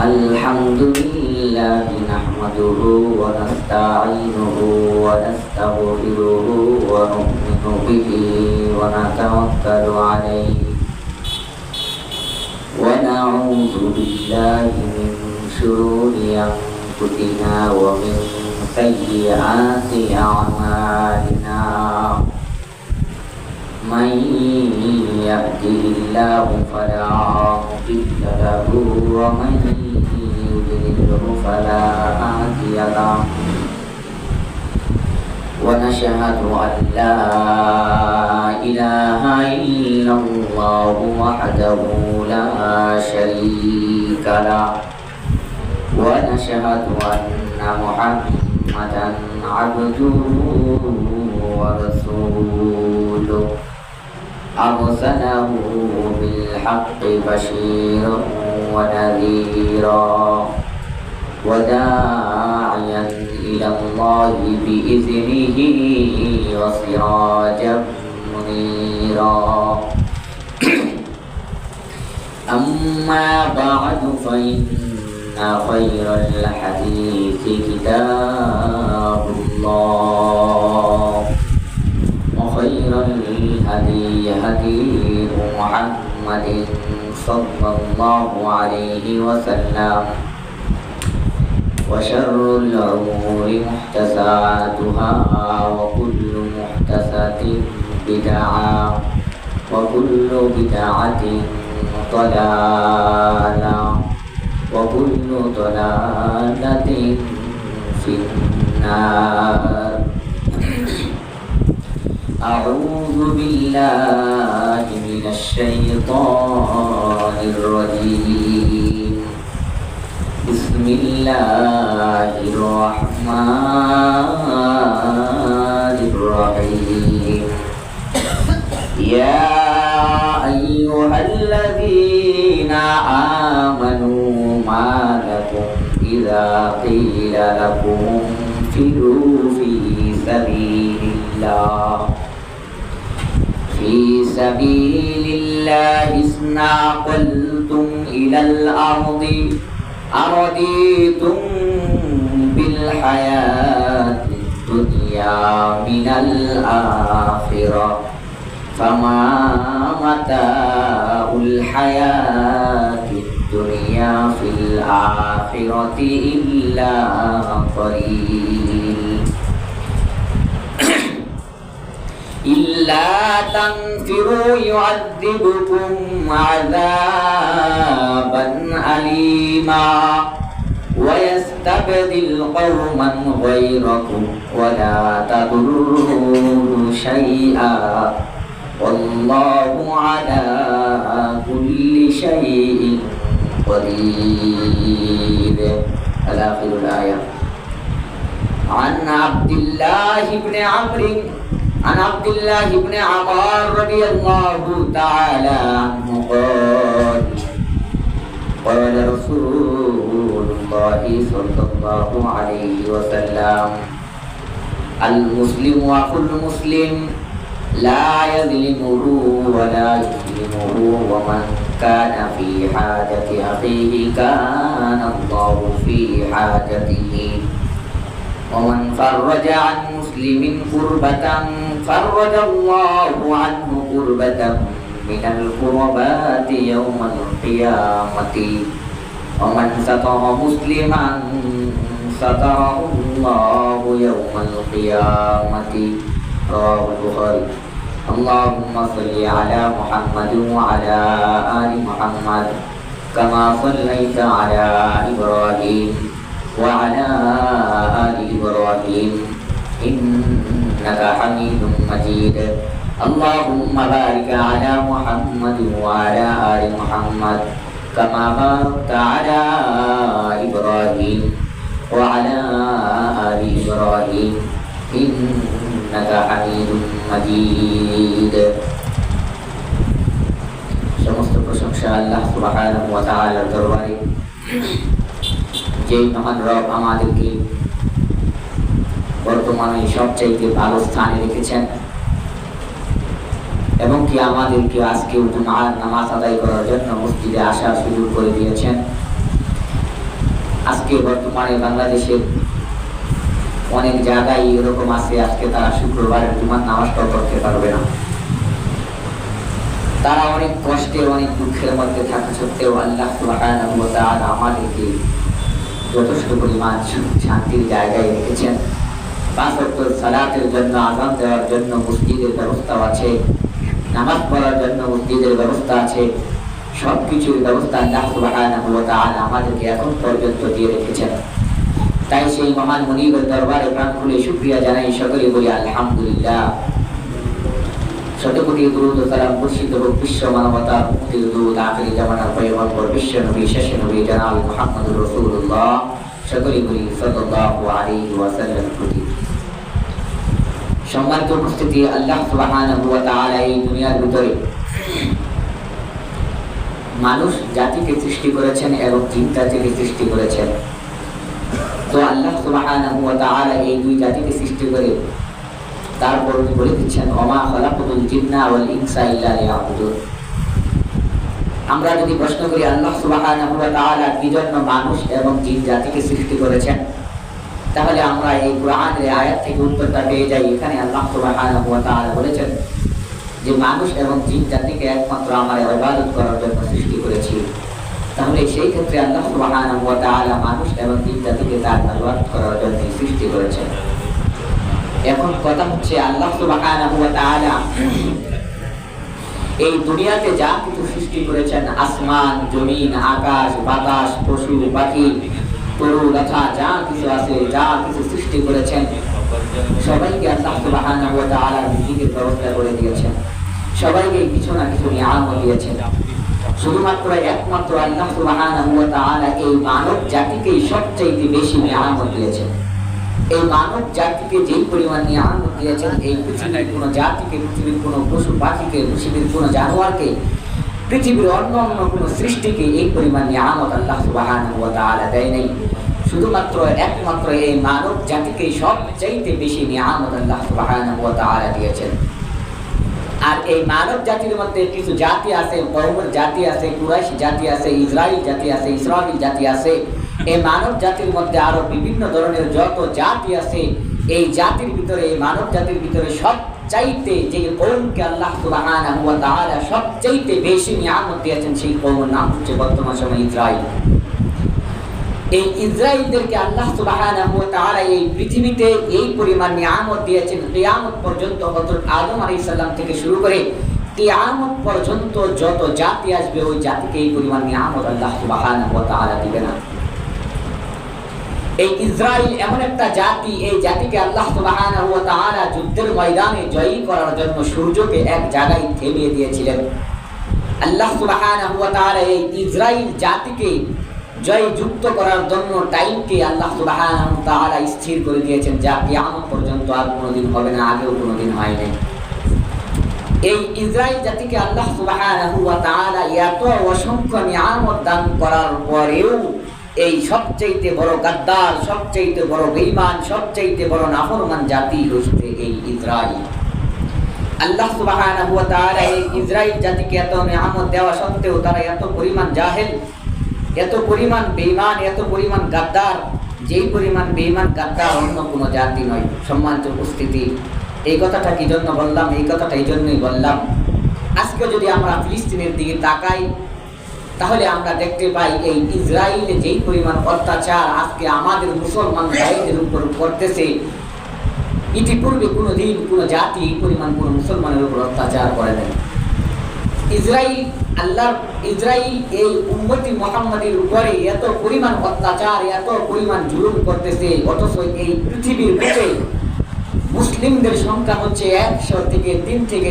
الحمد لله نحمده ونستعينه ونستغفره ونؤمن به ونتوكل عليه ونعوذ بالله من شرور أنفسنا ومن سيئات أعمالنا من يهده الله فلا مضل له ومن يضلله فلا هادي له ونشهد أن لا إله إلا الله وحده لا شريك له ونشهد أن محمدا عبده ورسوله أرسله بالحق بشيرا ونذيرا وداعيا إلى الله بإذنه وسراجا منيرا أما بعد فإن خير الحديث كتاب الله وخير الهدي هدي محمد صلى الله عليه وسلم وشر الأمور محدثاتها وكل محدثة بدعة وكل بدعة ضلالة وكل ضلالة في النار. أعوذ بالله من الشيطان الرجيم. بسم الله الرحمن الرحيم. يا أيها الذين آمنوا ما لكم إذا قيل لكم انفروا في سبيل الله اثناقلتم إلى الأرض أرضيتم بالحياة الدنيا من الآخرة فما متاع الحياة الدنيا في الآخرة إلا قليل إلا تنفروا يعذبكم عذابا أليما ويستبدل قوما غيركم ولا تضروه شيئا والله على كل شيء قدير. آخر الآية. عن عبد الله بن عمر رضي الله تعالى عنه قال رسول الله صلى الله عليه وسلم المسلم أخو المسلم لا يظلمه ولا يظلمه ومن كان في حاجة أخيه كان الله في حاجته ومن فرج عن مسلم كربة فرج الله عنه كربة من الكربات يوم القيامة ومن ستر مسلما ستره الله يوم القيامة. رواه البخاري. اللهم صل على محمد وعلى آل محمد كما صليت على إبراهيم وعلى آل إبراهيم إنك حميد مجيد. اللهم بارك على محمد وعلى آل محمد كما باركت على إبراهيم وعلى آل إبراهيم إنك حميد مجيد. সমস্ত প্রশংসা আল্লাহ সুবহানাহু ওয়া তাআলার দরবারে, যেই মহান রব আমাদেরকে বর্তমানে সবচাইতে ভালো স্থানে রেখেছেন এবং কি আমাদেরকে আজকে জুমার নামাজ আদায় করার জন্য মসজিদে আসার সুযোগ করে দিয়েছেন। আজকে বর্তমানে বাংলাদেশের অনেক জায়গায় এরকম আছে, আজকে তারা শুক্রবারের জুমার নামাজটাও পড়তে পারবে না। তারা অনেক কষ্টে অনেক দুঃখের মধ্যে থাকা সত্ত্বেও আল্লাহ সুবহানাহু ওয়া তাআলা আমাদেরকে যথেষ্ট পরিমাণ শান্তির জায়গায় রেখেছেন। 5 ওয়াক্ত সালাতের জন্য, আযান দেওয়ার জন্য মসজিদের ব্যবস্থা আছে, নামাজ পড়ার জন্য মসজিদের ব্যবস্থা আছে, সবকিছুর ব্যবস্থা আল্লাহ সুবহানাহু ওয়া তাআলা আমাদেরকে এখন পর্যন্ত দিয়ে রেখেছেন। তাই সেই মহান মুনিবের দরবারে প্রাণ খুলে শুকরিয়া জানাই, সকলে বলি আলহামদুলিল্লাহ। শতকোটি দুরূদ ও সালাম বর্ষিত হোক বিশ্ব মানবতার মুক্তির দূত, আখিরি জামানার পয়গম্বর বিশ্ব নবী, শেষ নবী জনাব মুহাম্মদুর রাসূলুল্লাহ, সকলে বলি সাল্লাল্লাহু আলাইহি ওয়াসাল্লাম। সম্মানিত উপস্থিতি, আল্লাহ সুবহানাহু ওয়া তাআলা এই দুনিয়ার ভিতরে মানুষ জাতিকে সৃষ্টি করেছেন এবং জিন জাতিকে সৃষ্টি করেছেন। তো আল্লাহ সুবহানাহু ওয়া তাআলা এই দুই জাতিকে সৃষ্টি করে তারপর বলে দিচ্ছেন, ওমা খালাকাতুল জিন্না ওয়াল ইনসা ইল্লা লিয়াবুদুন। আমরা যদি প্রশ্ন করি আল্লাহ সুবহানাহু ওয়া তাআলা কি জন্য মানুষ এবং জিন জাতিকে সৃষ্টি করেছেন, তাহলে আমরা এই কোরআনের আয়াত থেকে উত্তরটা পেয়ে যাই। এখানে আল্লাহ সুবহানাহু ওয়া তাআলা বলেছেন যে মানুষ এবং জিন জাতিকে একমাত্র আমার ইবাদত করার জন্য সৃষ্টি করেছি। তাহলে সেই ক্ষেত্রে আল্লাহ সুবহানাহু ওয়া তাআলা মানুষ এবং জিন জাতিকে তার ইবাদত করার জন্য সৃষ্টি করেছেন। এখন কথা হচ্ছে, আল্লাহ সুবহানাহু ওয়া তাআলা এই দুনিয়াতে যা কিছু সৃষ্টি করেছেন, আসমান, জমিন, আকাশ, বাতাস, পশু পাখি, তরু লতা, যা কিছু আছে, যা কিছু সৃষ্টি করেছেন, সবাইকে আল্লাহ সুবহানাহু ওয়া তাআলা রিজিকের ব্যবস্থা করে দিয়েছেন। সবাইকে কিছু না কিছু নিয়ামত দিয়েছেন। শুধুমাত্র একমাত্র আল্লাহ সুবহানাহু ওয়া তাআলা এই মানব জাতিকে সবচেয়ে বেশি নিয়ামত দিয়েছেন। এই মানব জাতিকে যেই পরিমাণ নিয়ামত দিয়েছেন, এই পৃথিবীর কোনো জাতিকে, পৃথিবীর কোনো পশু পাখিকে, পৃথিবীর কোনো জানোয়ারকে, পৃথিবীর অন্য অন্য কোনো সৃষ্টিকে এই পরিমাণ নিয়ামত আল্লাহ সুবহানাহু ওয়া তাআলা দেয় নাই। শুধুমাত্র একমাত্র এই মানব জাতিকে সবচাইতে বেশি নিয়ামত আল্লাহ সুবহানাহু ওয়া তাআলা দিয়েছেন। আর এই মানব জাতির মধ্যে কিছু জাতি আছে, কওমের জাতি আছে, কুরাইশ জাতি আছে, ইসরাইল জাতি আছে, ইসরাইল জাতি আছে। এই মানব জাতির মধ্যে আরো বিভিন্ন ধরনের যত জাতি আছে, এই জাতির ভিতরে, এই মানব জাতির ভিতরে সবচাইতে যে কওমকে আল্লাহ সুবহানাহু ওয়া তাআলা সবচাইতে বেশি নিয়ামত দিয়েছেন, সেই কওমের নাম হচ্ছে বর্তমান সময় ইসরাইল। এই ইসরাইলদেরকে আল্লাহ সুবহানাহু ওয়া তাআলা এই পৃথিবীতে এই পরিমাণ নিয়ামত দিয়েছেন, কিয়ামত পর্যন্ত হযরত আদম আলাইহিস সালাম থেকে শুরু করে কিয়ামত পর্যন্ত যত জাতি আসবে, ওই জাতিকে এই পরিমাণ নিয়ামত আল্লাহ সুবহানাহু ওয়া তাআলা দিবেন না। এই ইসরাইল এমন একটা জাতি, এই জাতিকে আল্লাহ সুবহানাহু ওয়া তাআলা যুদ্ধের ময়দানে জয়ী করার জন্য সূর্যকে এক জায়গায় থেমিয়ে দিয়েছিলেন। আল্লাহ সুবহানাহু ওয়া তাআলা এই ইসরাইল জাতিকে জয়যুক্ত করার জন্য টাইমকে আল্লাহ সুবহানাহু ওয়া তাআলা স্থির করে দিয়েছেন, যা কিয়ামত পর্যন্ত আর কোনোদিন হবে না, আগেও কোনোদিন হয় নাই। এই ইসরাইল জাতিকে আল্লাহ সুবহানাহু ওয়া তাআলা এত অসংখ্য নিয়ামত দান করার পরেও এই সবচাইতে বড় গাদ্দার, সবচাইতে বড় বেঈমান, সবচাইতে বড় নাফরমান জাতি হচ্ছে এই ইসরাইল। আল্লাহ সুবহানাহু ওয়া তাআলা এই ইসরাইল জাতিকে এত নিয়ামত দেওয়া সত্ত্বেও তারা এত পরিমাণ জাহেল, এত পরিমাণ বেঈমান, এত পরিমাণ গাদ্দার, যেই পরিমাণ বেঈমান গাদ্দার অন্য কোনো জাতি নয়। সম্মানিত উপস্থিতি, এই কথাটা কি জন্য বললাম? এই কথাটা এই জন্যই বললাম, আজকে যদি আমরা ফিলিস্তিনের দিকে তাকাই, তাহলে আমরা দেখতে পাই এই ইসরায়েলে যেই পরিমাণ অত্যাচার আজকে আমাদের মুসলমান ভাইদের উপর করতেছে, ইতিপূর্বে কোনোদিন কোনো জাতি এই পরিমাণ কোনো মুসলমানের উপর অত্যাচার করে নাই। ইসরায়েল এই উম্মতি মুহাম্মাদের উপরে এত পরিমাণ অত্যাচার, এত পরিমাণ জুলুম করতেছে, অথচ এই পৃথিবীর বুকে মুসলিমদের সংখ্যা হচ্ছে 100 থেকে 3 থেকে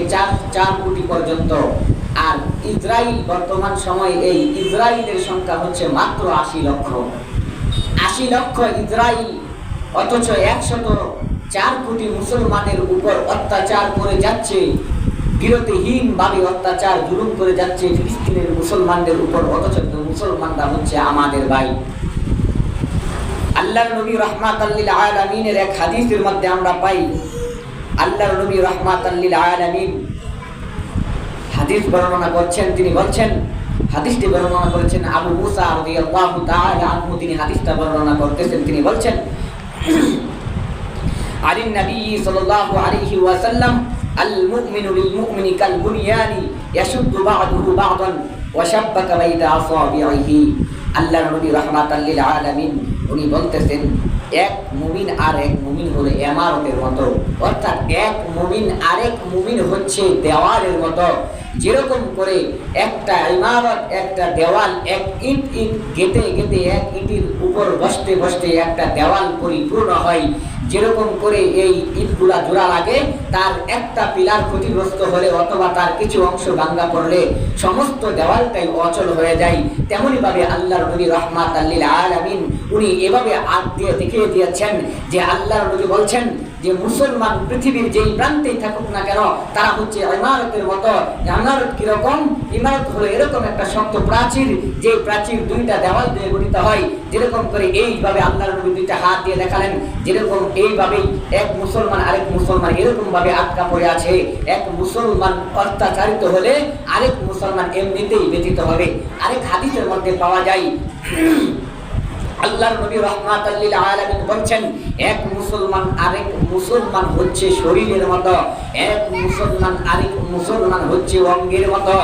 4 কোটি পর্যন্ত। আর ইসরায়েল বর্তমান সময়ে এই ইসরায়েলের সংখ্যা হচ্ছে মাত্র 80 লক্ষ। 80 লক্ষ ইসরায়েল, অথচ 104 কোটি মুসলমানের উপর অত্যাচার করে যাচ্ছে, বিরতিহীন ভাবে অত্যাচার জুলুম করে যাচ্ছে ফিলিস্তিনের মুসলমানদের উপর, অথচ মুসলমানরা হচ্ছে আমাদের ভাই। আল্লাহর নবী রাহমাতাল লিল আলামিনের এক হাদিসের মধ্যে আমরা পাই, আল্লাহর নবী রাহমাতাল লিল আলামিন হাদিস বর্ণনা করছেন, তিনি বলছেন হাদিসটি বর্ণনা করেছেন আবু মুসা রাদিয়াল্লাহু তাআলা আনহু। তিনি হাদিসটা বর্ণনা করতেছেন, তিনি বলছেন আলী নবী সাল্লাল্লাহু আলাইহি ওয়াসাল্লাম আল মুমিনু লিল মুমিনি কাল বুনিয়ানি ইয়াশুদ্দু বা'দুহু বা'দান ওয়া শাব্বাকা বাইনা আসাবিহি। আল্লাহর নবী রাহমাতাল লিল আলামিন উনি বলতেছেন এক মুমিন আর এক মুমিন হলো ইমারতের মতো, অর্থাৎ এক মুমিন আরেক মুমিন হচ্ছে দেওয়ালের মতো। যেরকম করে একটা ইমারত, একটা দেওয়াল, এক ইট গেঁথে গেঁথে এক ইটের উপর বসতে বসতে একটা দেওয়াল পরিপূর্ণ হয়, যেরকম করে এই ইটগুলা জোড়া লাগে, তার একটা পিলার ক্ষতিগ্রস্ত হলে অথবা তার কিছু অংশ ভাঙা পড়লে সমস্ত দেওয়ালটাই অচল হয়ে যায়। তেমনি ভাবে আল্লাহর নবী রাহমাতাল লিল আলামিন উনি এভাবে আগ দিয়ে দেখিয়ে দিয়েছেন যে আল্লাহর নবী বলছেন যে মুসলমান পৃথিবীর যেই প্রান্তেই থাকুক না কেন তারা হচ্ছে ইমারতের মতো। ইমারত কিরকম? ইমারত হলো এরকম একটা শক্ত প্রাচীর, যে প্রাচীর দুইটা দেওয়াল দিয়ে গঠিত হয়। যেরকম করে এইভাবে আল্লাহর নবী দুইটা হাত দিয়ে দেখালেন, যেরকম এইভাবেই এক মুসলমান আরেক মুসলমান এরকম ভাবে আটকা পড়ে আছে। এক মুসলমান অত্যাচারিত হলে আরেক মুসলমান এমনিতেই ব্যতীত হবে। আরেক হাদিসের মধ্যে পাওয়া যায় আল্লাহর নবী রাহমাতাল লিল আলামিন বলেন এক মুসলমান আরেক মুসলমান হচ্ছে শরীরের মতো, এক মুসলমান আরেক মুসলমান হচ্ছে অঙ্গের মতো,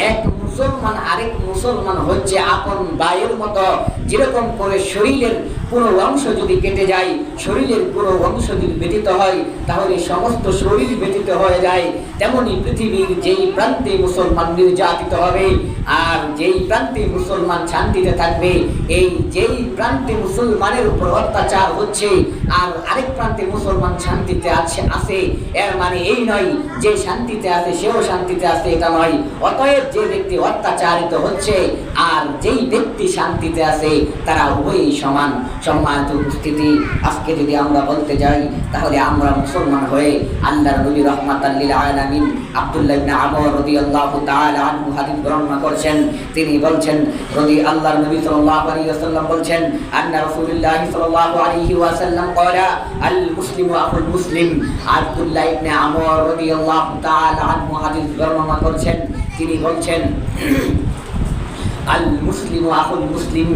এক মুসলমান আরেক মুসলমান হচ্ছে আপন ভাইয়ের মতো। যেরকম করে শরীরের কোনো অংশ যদি কেটে যায়, শরীরের কোনো অংশ যদি ব্যতীত হয়, তাহলে সমস্ত শরীর ব্যতীত হয়ে যায়। তেমনি পৃথিবীর যেই প্রান্তে মুসলমান নির্যাতিত হবে আর যেই প্রান্তে মুসলমান শান্তিতে থাকবে, এই যেই প্রান্তে মুসলমানের উপর অত্যাচার হচ্ছে আর আরেক প্রান্তে মুসলমান শান্তিতে আছে, এর মানে এই নয় যে শান্তিতে আছে সেও শান্তিতে আছে, এটা নয়। অতএব যে ব্যক্তি অত্যাচারিত হচ্ছে আর যেই ব্যক্তি শান্তিতে আছে তারা উভয়ই সমান। সম্মানিত উপস্থিতি, আজকে যদি আমরা বলতে যাই তাহলে আমরা মুসলমান হয়ে আল্লাহর নবী রাহমাতাল লিল আলামিন আব্দুল্লাহ ইবনে আমর রাদিয়াল্লাহু তাআলা আনহু হাদিস বর্ণনা করেছেন। তিনি বলছেন আল্লাহর নবী সাল্লাল্লাহু আলাইহি ওয়াসাল্লাম বলছেন আন্না রাসূলুল্লাহ সাল্লাল্লাহু আলাইহি ওয়াসাল্লাম ক্বালা আল মুসলিমু আখুল মুসলিম। আব্দুল্লাহ ইবনে আমর রাদিয়াল্লাহু তাআলা আনহু হাদিস বর্ণনা করেছেন। তিনি বলছেন আল মুসলিমু আখুল মুসলিম,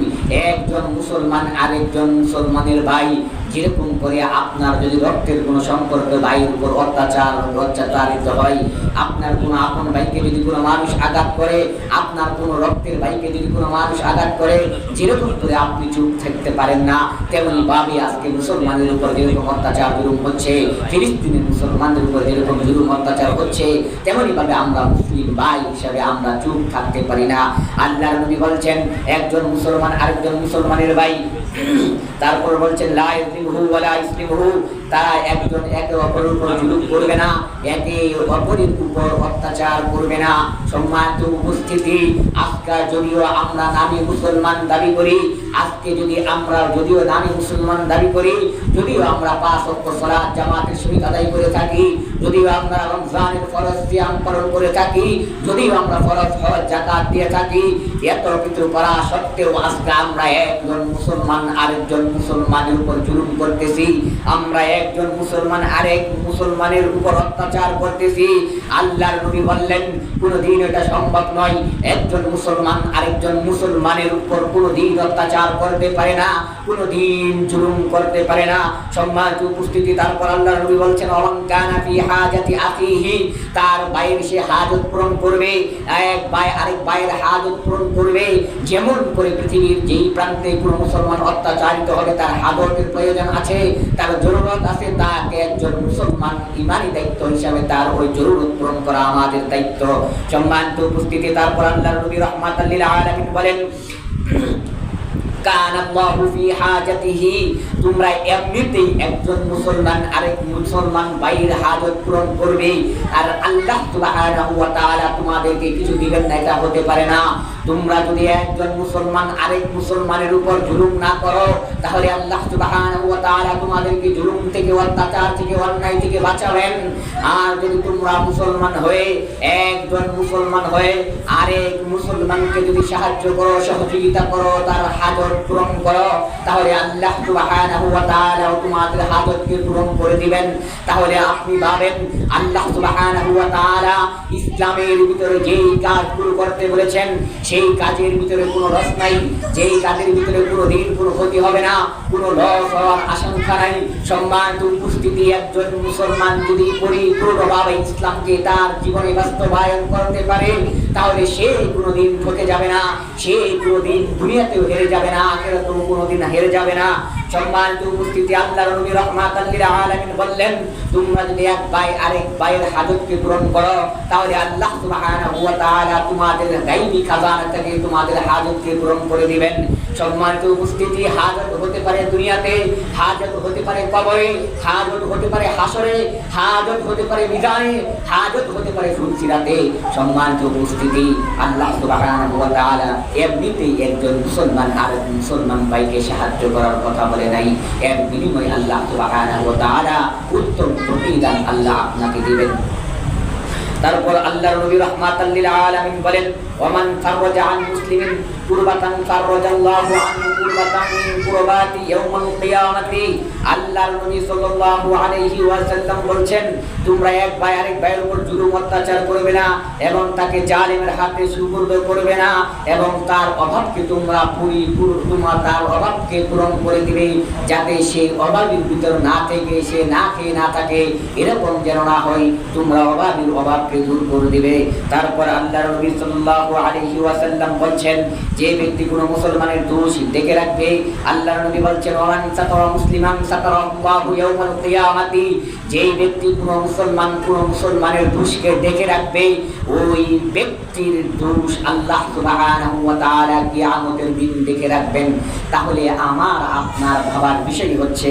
একজন মুসলমান আরেকজন মুসলমানের ভাই। যেরকম করে আপনার যদি রক্তের কোনো সম্পর্ক ভাইয়ের উপর অত্যাচারিত হয়, আপনার কোনো আপন ভাইকে যদি কোনো মানুষ আঘাত করে, আপনার কোনো রক্তের ভাইকে যদি কোনো মানুষ আঘাত করে, যেরকম করে আপনি চুপ থাকতে পারেন না, তেমনি ভাবে আজকে মুসলমানের উপর যেরকম অত্যাচার জুলুম হচ্ছে, ফিলিস্তিনের মুসলমানদের উপর যেরকম জুলুম অত্যাচার হচ্ছে, তেমনি ভাবে আমরা মুসলিম ভাই হিসাবে আমরা চুপ থাকতে পারি না। আল্লাহর নবী বলছেন একজন মুসলমান আরেকজন মুসলমানের ভাই। তারপর বলছেন লা ইসলিমহু ওয়ালা ইসলিমহু, তারা একজন একে অপরের উপর জুলুম করবে না, একে অপরের উপর অত্যাচার করবে না। সম্মানিত উপস্থিতি, আজকে যদিও আমরা নামে মুসলমান দাবি করি, আজকে যদিও নামে মুসলমান দাবি করি, যদিও আমরা 5 ওয়াক্ত সালাত জামাতের সহিত আদায় করে থাকি, যদিও আমরা রমজানের ফরজ সিয়াম পালন করে থাকি, যদিও আমরা ফরজ হজ যাকাত দিয়ে থাকি, এত কিছু করা সত্ত্বেও আজকে আমরা একজন মুসলমান আরেকজন মুসলমানের উপর জুলুম করতেছি, আমরা একজন মুসলমান আরেক মুসলমানের উপর অত্যাচার করতেছি। আল্লাহর নবী বললেন কোনদিন এটা সম্ভব নয়। একজন মুসলমান আরেকজন মুসলমানের উপর কোনদিন অত্যাচার করতে পারে না, কোনদিন জুলুম করতে পারে না। সম্মানিত উপস্থিতি, তারপর আল্লাহর নবী বলছেন অলঙ্কানা ফি হাজাতি আখিহি, তার ভাইয়ের সে হাজত পূরণ করবে, এক ভাই আরেক ভাইয়ের হাজত পূরণ করবে। যেমন করে পৃথিবীর যেই প্রান্তে কোনো মুসলমান অত্যাচারিত হবে, তার হাজতের প্রয়োজন আছে, তার জরুরত আছে, তাকে একজন মুসলমান ইমানি দায়িত্ব হিসাবে তার ওই জরুরত পূরণ করা আমাদের দায়িত্ব। সম্মানিত উপস্থিতি, তারপর আল্লাহর নবী রাহমাতাল লিল আলামিন বলেন কানাল্লাহু ফি হাজাতিহি, তোমরা এমনিতেই একজন মুসলমান আরেক মুসলমান ভাইয়ের হাজত পূরণ করবে, আর আল্লাহ সুবহানাহু ওয়া তাআলা তোমাদেরকে কিছু দিবেন না, এটা হতে পারে না। তোমরা যদি একজন মুসলমান আরেক মুসলমানের উপর জুলুম না করো, তাহলে আল্লাহ সুবহানাহু ওয়া তাআলা তোমাদেরকে জুলুম থেকে, অত্যাচার থেকে, অন্যায় থেকে বাঁচাবেন। আর যদি তোমরা মুসলমান হয়ে একজন মুসলমান হয়ে আরেক মুসলমানকে যদি সাহায্য করো, সহযোগিতা করো, তার হাজত পূরণ করো, তাহলে আল্লাহ সুবহানাহু ওয়া তাআলা তোমাদের হাজতকে পূরণ করে দিবেন। তাহলে আপনি ভাবেন আল্লাহ সুবহানাহু ওয়া তাআলা ইসলামের ভিতরে যেই কাজগুলো করতে বলেছেন সেই কাজের ভিতরে কোনো রস নাই, যেই কাজের ভিতরে কোনো দিন কোনো ক্ষতি হবে না, কোনো লস হওয়ার আশঙ্কা নাই। সম্মানিত উপস্থিতি, একজন মুসলমান যদি পরিপূর্ণভাবে ইসলামকে তার জীবনে বাস্তবায়ন করতে পারে তাহলে সে কোনোদিন ঠকে যাবে না, সে কোনোদিন দুনিয়াতেও হেরে যাবে না, আখিরাতেও কোনোদিন হেরে যাবে না। সম্মানিত উপস্থিতি, আল্লাহর নবী রাহমাতাল লিল আলামিন বললেন, তোমরা যদি এক ভাই আরেক ভাইয়ের হাজতকে পূরণ করো তাহলে আল্লাহ সুবহানাহু ওয়া তাআলা তোমাদের গায়বী খাজানা থেকে তোমাদের হাজতকে পূরণ করে দিবেন। সম্মানিত উপস্থিতি, হাজত হতে পারে দুনিয়াতে, হাজত হতে পারে কবরে, হাজত হতে পারে হাসরে, হাজত হতে পারে মিজানে, হাজত হতে পারে ফুলসিরাতে। সম্মানিত উপস্থিতি, আল্লাহ সুবহানাহু ওয়া তাআলা এমনিতেই একজন মুসলমান আরেক মুসলমান ভাইকে সাহায্য করার কথা বলে নাই, এর বিনিময়ে আল্লাহ সুবহানাহু ওয়া তাআলা উত্তম প্রতিদান আল্লাহ আপনাকে দিবেন। তারপর আল্লাহর নবী রাহমাতাল লিল আলামিন বলেন, ওমান ফাররাজা আন মুসলিমিন কুরবাতান ফাররাজাল্লাহু আনহু কুরবাতান মিন কুরবাতি ইয়াউমুল কিয়ামাতি। আল্লাহর নবী সাল্লাল্লাহু আলাইহি ওয়াসাল্লাম বলেন, তোমরা এক ভাই আরেক ভাইয়ের উপর জুলুম অত্যাচার করবে না এবং তাকে জালিমের হাতে সুপুর্দ করবে না এবং তার অভাবকে তোমরা তার অভাবকে পূরণ করে দিবে, যাতে সে অভাবের ভিতর না থেকে সে না খেয়ে না থাকে, এরকম যেন না হয়, তোমরা অভাবের অভাবকে দূর করে দিবে। তারপর আল্লাহর নবী সাল্লাল্লাহু আলাইহি ওয়াসাল্লাম বলেন, যে ব্যক্তি কোনো মুসলমানের দোষ দেখে রাখবে, আল্লাহর নবী বলেন, ওমান সাতারা মুসলিমান সাতারাল্লাহু ইয়াউমাল কিয়ামাতি। যেই ব্যক্তি কোনো মুসলমানের দোষকে দেখে রাখবে, ওই ব্যক্তির দোষ আল্লাহ সুবহানাহু ওয়া তাআলা কিয়ামতের দিন দেখে রাখবেন। তাহলে আমার আপনার ভাবার বিষয় হচ্ছে,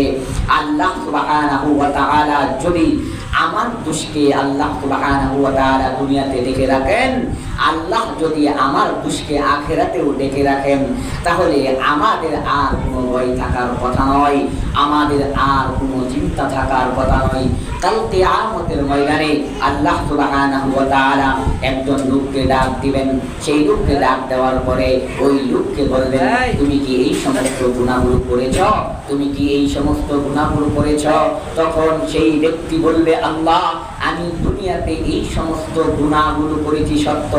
আল্লাহ সুবহানাহু ওয়া তাআলা যদি আমার দোষকে আল্লাহ সুবহানাহু ওয়া তাআলা দুনিয়াতে দেখে রাখেন, আল্লাহ যদি আমার দোষকে আখিরাতেও দেখে রাখেন, তাহলে আমাদের আর কোনো ভয় থাকার কথা নয়, আমাদের আর কোনো চিন্তা থাকার কথা নয়। কাল কিয়ামতের ময়দানে আল্লাহ সুবহানাহু ওয়া তাআলা একজন লোককে ডাক দিবেন, সেই লোককে ডাক দেওয়ার পরে ওই লোককে বলবেন, তুমি কি এই সমস্ত গুনাহগুলো করেছ? তুমি কি এই সমস্ত গুনাহগুলো করেছ? তখন সেই ব্যক্তি বলবে, আল্লাহ, আমি দুনিয়াতে এই সমস্ত গুনাহগুলো করেছি সত্য,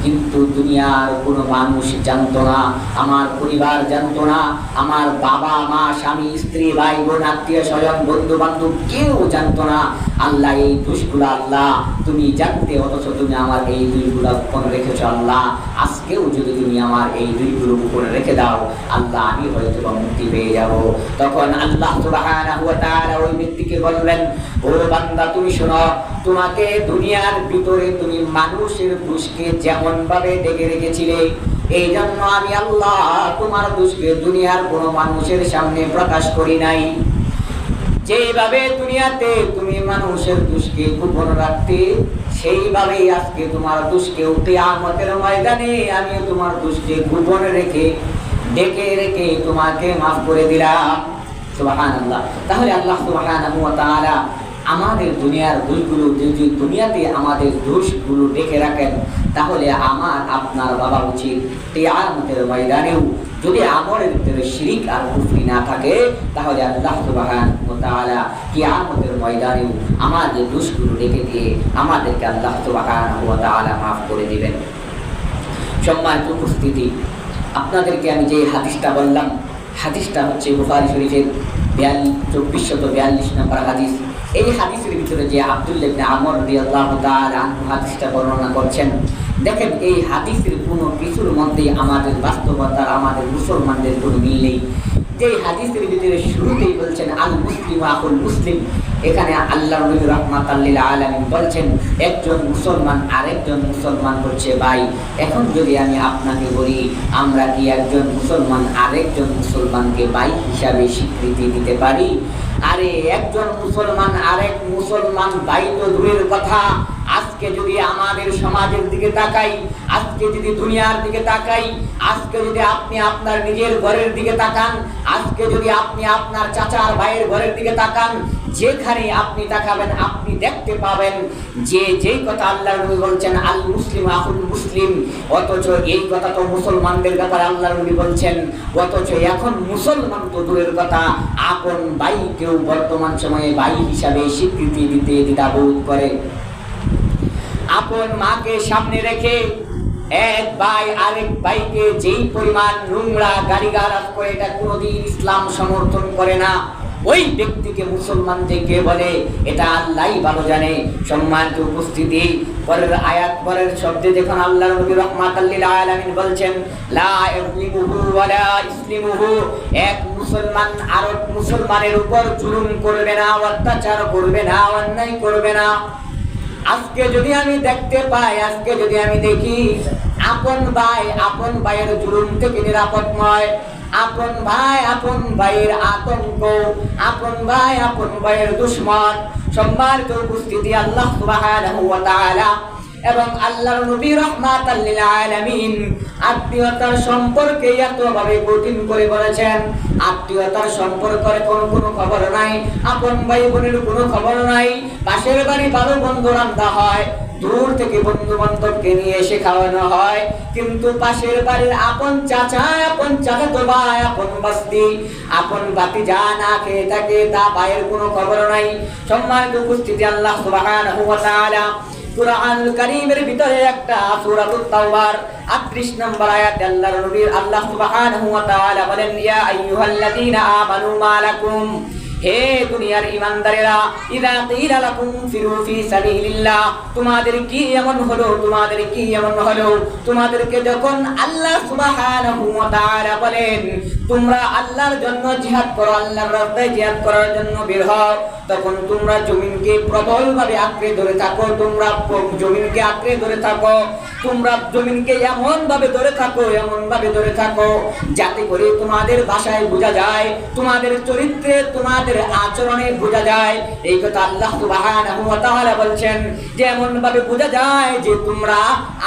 কিন্তু দুনিয়ার কোনো মানুষ জানতো না, আমার পরিবার জানতো না, আমার বাবা মা স্বামী স্ত্রী ভাই বোন আত্মীয় স্বজন বন্ধু বান্ধব কেউ জানতো না। আল্লাহ, এই দোষগুলো আল্লাহ তুমি জানতে, অথচ তুমি আমার এই দুইগুলো উপর রেখেছো। আল্লাহ, আজকেও যদি তুমি আমার এই দুইগুলো উপরে রেখে দাও, আল্লাহ, আমি হয়তো মুক্তি পেয়ে যাব। তখন আল্লাহ সুবহানাহু ওয়া তাআলা ওই ব্যক্তিকে বললেন, ও বান্দা, তুমি শোনো, তোমাকে দুনিয়ার ভিতরে তুমি মানুষের দোষকে যেমন ভাবে ডেকে রেখেছিলে, এই জন্য আমি আল্লাহ তোমার দোষকে দুনিয়ার কোনো মানুষের সামনে প্রকাশ করি নাই। যেভাবে দুনিয়াতে তুমি মানুষের দোষকে গোপন রাখতে, সেইভাবেই আজকে তোমার দোষকে কিয়ামতের ময়দানে আমি তোমার দোষকে গোপন রেখে ডেকে রেখে তোমাকে মাফ করে দিলাম। সুবহানাল্লাহ। তাহলে আল্লাহ সুবহানাহু ওয়া তাআলা আমাদের দুনিয়ার দোষগুলো, যদি দুনিয়াতে আমাদের দোষগুলো ডেকে রাখেন, তাহলে আমার আপনার বাবা উচিত কিয়ামতের ময়দানেও যদি আমলের ভিতরে শিরিক আর কুফরি না থাকে, তাহলে আল্লাহ সুবহানাহু ওয়া তাআলা কিয়ামতের ময়দানেও আমাদের দোষগুলো ডেকে দিয়ে আমাদেরকে আল্লাহ সুবহানাহু ওয়া তাআলা মাফ করে দিবেন। সম্মানিত উপস্থিতি, আপনাদেরকে আমি যে হাদিসটা বললাম, হাদিসটা হচ্ছে বুখারী শরীফের 2442 নম্বর হাদিস। এই হাদিসের ভিতরে যে আব্দুল্লাহ ইবনে আমর রাদিয়াল্লাহু তাআলা আনহু হাদিসটা বর্ণনা করছেন, দেখেন এই হাদিসের কোনো কিছুর মধ্যে আমাদের বাস্তবতার, আমাদের মুসলমানদের কোনো মিল নেই। যে হাদিসের ভিতরে শুরুতেই বলছেন আল মুসলিমু আখুল মুসলিম, এখানে আল্লাহর নবী রাহমাতাল লিল আলামিন বলছেন একজন মুসলমান আরেকজন মুসলমান হচ্ছে ভাই। এখন যদি আমি আপনাকে বলি, আমরা কি একজন মুসলমান আরেকজন মুসলমানকে ভাই হিসাবে স্বীকৃতি দিতে পারি? আরে একজন মুসলমান আরেক মুসলমান ভাই তো দূরের কথা, আজকে যদি আমাদের সমাজের দিকে তাকাই, আজকে যদি দুনিয়ার দিকে তাকাই, আজকে যদি আপনি আপনার নিজের ঘরের দিকে তাকান, আজকে যদি আপনি আপনার চাচার ভাইয়ের ঘরের দিকে তাকান, যেখানে আপনি তাকাবেন আপনি দেখতে পাবেন যে যেই কথা আল্লাহর নবী বলছেন আল মুসলিম আখুল মুসলিম, অথচ এই কথা তো মুসলমানদের ব্যাপারে আল্লাহর নবী বলছেন, অথচ এখন মুসলমান তো দূরের কথা, আপন ভাইকেও বর্তমান সময়ে ভাই হিসাবে স্বীকৃতি দিতে দ্বিধাবোধ করে। আপন মাকে সামনে রেখে এক ভাই আরেক ভাইকে যেই পরিমাণ নোংরা গালিগালাজ করে, এটা কোনোদিন ইসলাম সমর্থন করে না। ওই ব্যক্তিকে মুসলমান যে কে বলে এটা আল্লাহই ভালো জানে। সম্মানিত উপস্থিতি, পরের আয়াত পরের শব্দে যখন আল্লাহর নবী রাহমাতাল লিল আলামিন বলছেন লা ইযলিমুহু ওয়ালা ইসলিমুহু, এক মুসলমান আরেক মুসলমানের উপর জুলুম করবে না, অত্যাচার করবে না, অন্যায় করবে না। আজকে যদি আমি দেখতে পাই, আজকে যদি আমি দেখি আপন ভাইয়ের জুলুম থেকে নিরাপদ নয়, আপন ভাইয়ের আতঙ্ক, আপন ভাইয়ের দুশমন। সম্মানিত উপস্থিতি, আল্লাহ সুবহানাহু ওয়া তাআলা এবং আল্লাহর নবী রাহমাতাল লিল আলামিন আত্মীয়তার সম্পর্কে এতভাবে কঠিন করে বলেছেন। আত্মীয়তার সম্পর্কের কোনো খবর নাই, আপন ভাই বোনের কোনো খবর নাই। পাশের বাড়ি ভালো বন্ধু রান্না হয়, দূর থেকে বন্ধু বান্ধবকে নিয়ে এসে খাওয়ানো হয়, কিন্তু পাশের বাড়ির আপন চাচা, আপন চাচাতো ভাই, আপন বস্তি, আপন ভাতিজা না খেয়ে থাকে, তা ভাইয়ের কোনো খবর নাই। সম্মানিত উপস্থিতি, আল্লাহ সুবহানাহু ওয়া তাআলা কুরআনুল কারীমের ভিতরে একটা সূরাতুত তাওবার 38 নম্বর আয়াতে আল্লাহ সুবহানাহু ওয়া তাআলা বলেন, ইয়া আইয়ুহাল্লাযীনা আমানু মা লাকুম, হে দুনিয়ার ঈমানদারেরা, ইযা কিলা লাকুম ফিরু ফি সাবিলিল্লাহ, তোমাদের কি এমন হলো, তোমাদেরকে যখন আল্লাহ সুবহানাহু ওয়া তাআলা বলেন তোমরা আল্লাহর জন্য জিহাদ করো, আল্লাহর রাস্তায় জিহাদ করার জন্য বের হও, তখন তোমরা জমিনকে প্রবলভাবে আঁকড়ে ধরে থাকো, তোমরা জমিনকে এমন ভাবে ধরে থাকো যাতে করে তোমাদের ভাষায় বোঝা যায়, তোমাদের চরিত্রে, তোমাদের আচরণে বোঝা যায়। এই কথা আল্লাহ সুবহানাহু ওয়া তাআলা বলছেন যে এমন ভাবে বোঝা যায় যে তোমরা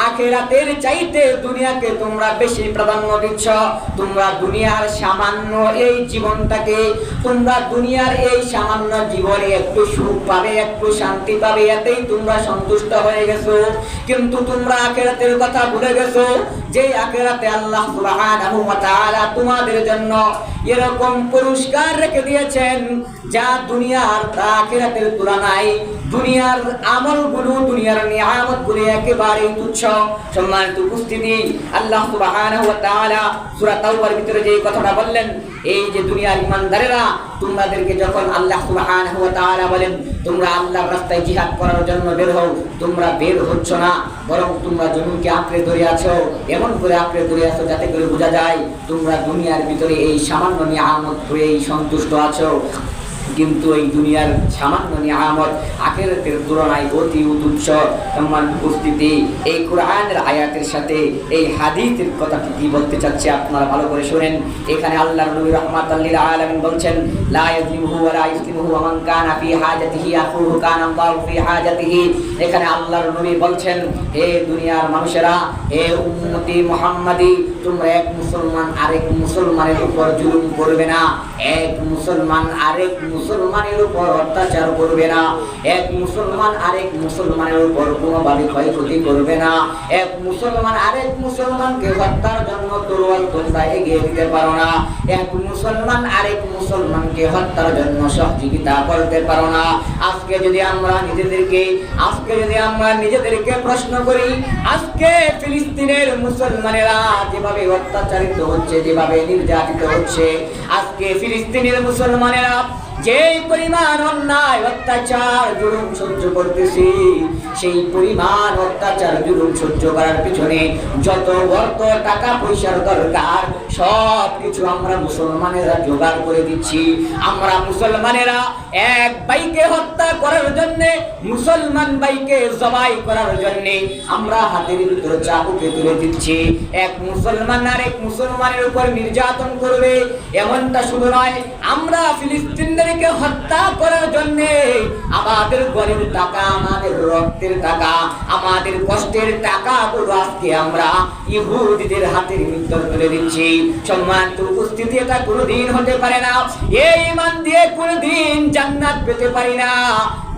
আখিরাতের চাইতে দুনিয়াকে তোমরা বেশি প্রাধান্য দিচ্ছ। তোমরা দুনিয়ার সামান্য এই জীবনটাকে, তোমরা দুনিয়ার এই সামান্য জীবনে একটু সুখ পাবে, একটু শান্তি পাবে, এতেই তোমরা সন্তুষ্ট হয়ে গেছো। কিন্তু তোমরা আখিরাতের কথা ভুলে গেছো, যে আখিরাতে আল্লাহ সুবহানাহু ওয়া তাআলা তোমাদের জন্য এরকম পুরস্কার রেখে দিয়েছেন যা দুনিয়ার আখিরাতের তুলনায় দুনিয়ার আমলগুলো, দুনিয়ার নিয়ামতগুলো একেবারেই তুচ্ছ। সম্মানিত উপস্থিতি, আল্লাহ সুবহানাহু ওয়া তাআলা সূরা তাওবার ভিতরে যে কথাটা বললেন, এই যে দুনিয়ার ঈমানদারেরা, তোমাদেরকে যখন আল্লাহ সুবহানাহু ওয়া তাআলা বলেন তোমরা আল্লাহর রাস্তায় জিহাদ করার জন্য বের হও, তোমরা বের হচ্ছ না, বরং তোমরা জমিনকে আঁকড়ে ধরে আছো, এমন করে আঁকড়ে ধরে আছো যাতে করে বোঝা যায় তোমরা দুনিয়ার ভিতরে এই সামান্য নিয়ামত হয়েই সন্তুষ্ট আছো। কিন্তু এই দুনিয়ার সামান্য নিয়ামত আখিরাতের তুলনায় অতি তুচ্ছ। সম্মানিত উপস্থিতি, এই কোরআনের আয়াতের সাথে এই হাদিসের কথাটি কি বলতে চাচ্ছে আপনারা ভালো করে শুনেন। এখানে আল্লাহর নবী রাহমাতাল লিল আলামিন বলছেন, লা ইয়াযলিমুহু ওয়া লা ইসলিমুহু ওয়া মান কানা ফি হাজাতিহি আখুহু কানা আল্লাহু ফি হাজাতিহি। এখানে আল্লাহর নবী বলছেন, হে দুনিয়ার মানুষেরা, হে উম্মতি মুহাম্মাদি, তোমরা এক মুসলমান আরেক মুসলমানের উপর জুলুম করবে না, এক মুসলমান আরেক মুসলমানের উপর অত্যাচার করবে না, এক মুসলমান আরেক মুসলমানের উপর কোনোভাবে ক্ষয়ক্ষতি করবে না, এক মুসলমান আরেক মুসলমানকে হত্যার জন্য তরোয়াল তোমরা এগিয়ে দিতে পারো না, এক মুসলমান আরেক মুসলমানকে হত্যার জন্য সহযোগিতা করতে পারো না। আজকে যদি আমরা নিজেদেরকে প্রশ্ন করি, আজকে ফিলিস্তিনের মুসলমানেরা যেভাবে অত্যাচারিত হচ্ছে, যেভাবে নির্যাতিত হচ্ছে, আজকে ফিলিস্তিনের মুসলমানেরা যে পরিমাণ অন্যায় অত্যাচার জুলুম সহ্য করতেছি, সেই পরিমাণ অত্যাচার জুলুম সহ্য করার পিছনে যত অর্থ টাকা পয়সার দরকার সব কিছু আমরা মুসলমানেরা জোগাড় করে দিচ্ছি। আমরা মুসলমানেরা এক ভাইকে হত্যা করার জন্য, মুসলমান ভাইকে জবাই করার জন্য আমরা হাতের ভিতরে চাকুকে তুলে দিচ্ছি। এক মুসলমান আরেক মুসলমানের উপর নির্যাতন করবে এমনটা শুধু নয়, আমরা ফিলিস্তিনদেরকে হত্যা করার জন্য আমাদের গরিব টাকা, আমাদের রক্তের টাকা, আমাদের কষ্টের টাকাগুলো আজকে আমরা ইহুদিদের হাতের ভিতরে তুলে দিচ্ছি। সম্মানিত উপস্থিতি, এটা কোনোদিন হতে পারে না। এই ঈমান দিয়ে কোনোদিন জান্নাত পেতে পারি না।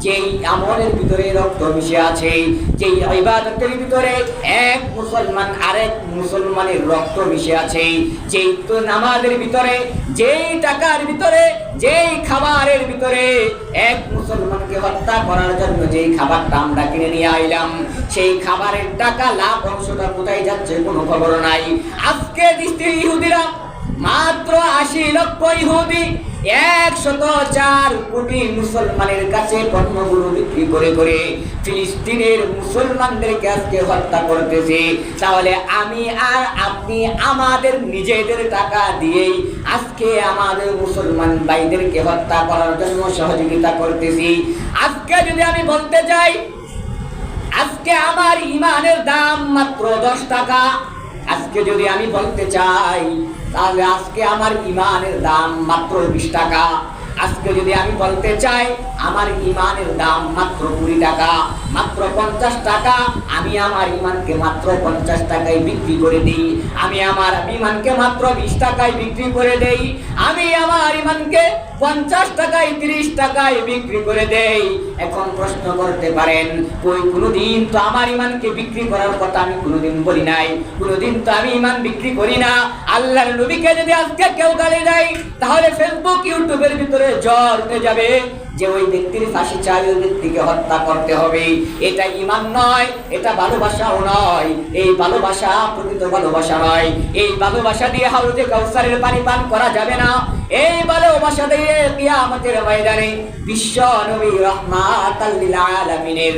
যেই আমলের ভিতরে রক্ত মিশে আছে, যেই ইবাদতের ভিতরে এক মুসলমান আরেক মুসলমানের রক্ত মিশে আছে, যেই তো নামাজের ভিতরে, যেই টাকার ভিতরে, যেই খাবারের ভিতরে এক মুসলমানকে হত্যা করার জন্য যেই খাবারটা আমরা কিনে নিয়ে আইলাম, সেই খাবারের টাকা লাভ অংশটা কোথায় যাচ্ছে কোনো খবর নাই। আজকে ইহুদিরা মাত্র ৮০ লক্ষ ইহুদি ১০৪ কোটি মুসলমানের কাছে পণ্যগুলো বিক্রি করে করে ফিলিস্তিনের মুসলমানদেরকে আজকে হত্যা করতেছে। তাহলে আমি আর আপনি আমাদের নিজেদের টাকা দিয়েই আজকে আমাদের মুসলমান ভাইদেরকে হত্যা করার জন্য সহযোগিতা করতেছি। আজকে যদি আমি বলতে চাই আজকে আমার ইমানের দাম মাত্র ১০ টাকা, আজকে যদি আমি বলতে চাই তাহলে আজকে আমার ইমানের দাম মাত্র ২০ টাকা, আজকে যদি আমি বলতে চাই আমার ইমানের দাম মাত্র ২০ টাকা, মাত্র ৫০ টাকা, আমি আমার ইমানকে মাত্র ৫০ টাকায় বিক্রি করে দিই, আমি আমার ইমানকে মাত্র ২০ টাকায় বিক্রি করে দেই, আমি আমার ইমানকে ৫০ টাকায় ৩০ টাকায় বিক্রি করে দেই। এখন প্রশ্ন করতে পারেন, কই কোনোদিন তো আমার ইমানকে বিক্রি করার কথা আমি কোনোদিন বলি নাই, কোনোদিন তো আমি ইমান বিক্রি করি না। আল্লাহর নবীকে যদি আজকে কেউ গালি দেয় তাহলে ফেসবুক ইউটিউবের ভিতরে জ্বর উঠে যাবে যে ওই ব্যক্তির ফাঁসি চাই, ওই ব্যক্তিকে হত্যা করতে হবে। এটা ইমান নয়, এটা ভালোবাসাও নয়, এই ভালোবাসা প্রকৃত ভালোবাসা নয়। এই ভালোবাসা দিয়ে হাউজে কাউসারের পানি পান করা যাবে না। এই ভালোবাসা দিয়ে কিয়ামতের ময়দানে বিশ্ব নবী রাহমাতাল লিল আলামিনের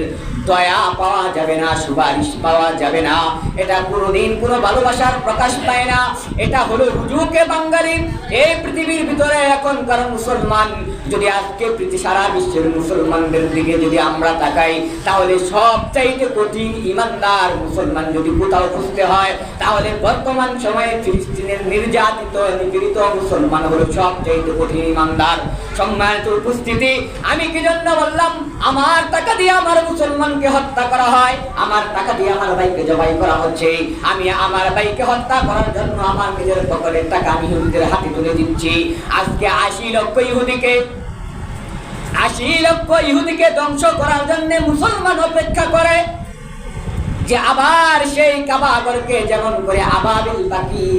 দয়া পাওয়া যাবে না, সুপারিশ পাওয়া যাবে না। এটা কোনোদিন কোনো ভালোবাসার প্রকাশ পায় না। এটা হলো রুজুকে বাঙালি। এই পৃথিবীর ভিতরে এখনকার মুসলমান যদি আজকে সারা বিশ্বের মুসলমানদের দিকে যদি আমরা তাকাই তাহলে সবচাইতে কঠিন ইমানদার মুসলমান যদি কোথাও খুঁজতে হয় তাহলে বর্তমান সময়ে ফিলিস্তিনের নির্যাতিত নিপীড়িত মুসলমান হলো সবচাইতে কঠিন ইমানদার। সম্মানিত উপস্থিতি, আমি কি জন্য বললাম আমার টাকা দিয়ে আমার মুসলমানকে হত্যা করা হয়, আমার টাকা দিয়ে আমার ভাইকে জবাই করা হচ্ছে, আমি আমার ভাইকে হত্যা করার জন্য আমার নিজের পকেটের টাকা আমি ইহুদিদের হাতে তুলে দিচ্ছি। আজকে ৮০ লক্ষ ইহুদিকে ধ্বংস করার জন্য মুসলমান অপেক্ষা করে যে আবার সেই কাবাগরকে যেমন করে আবাবিল পাখি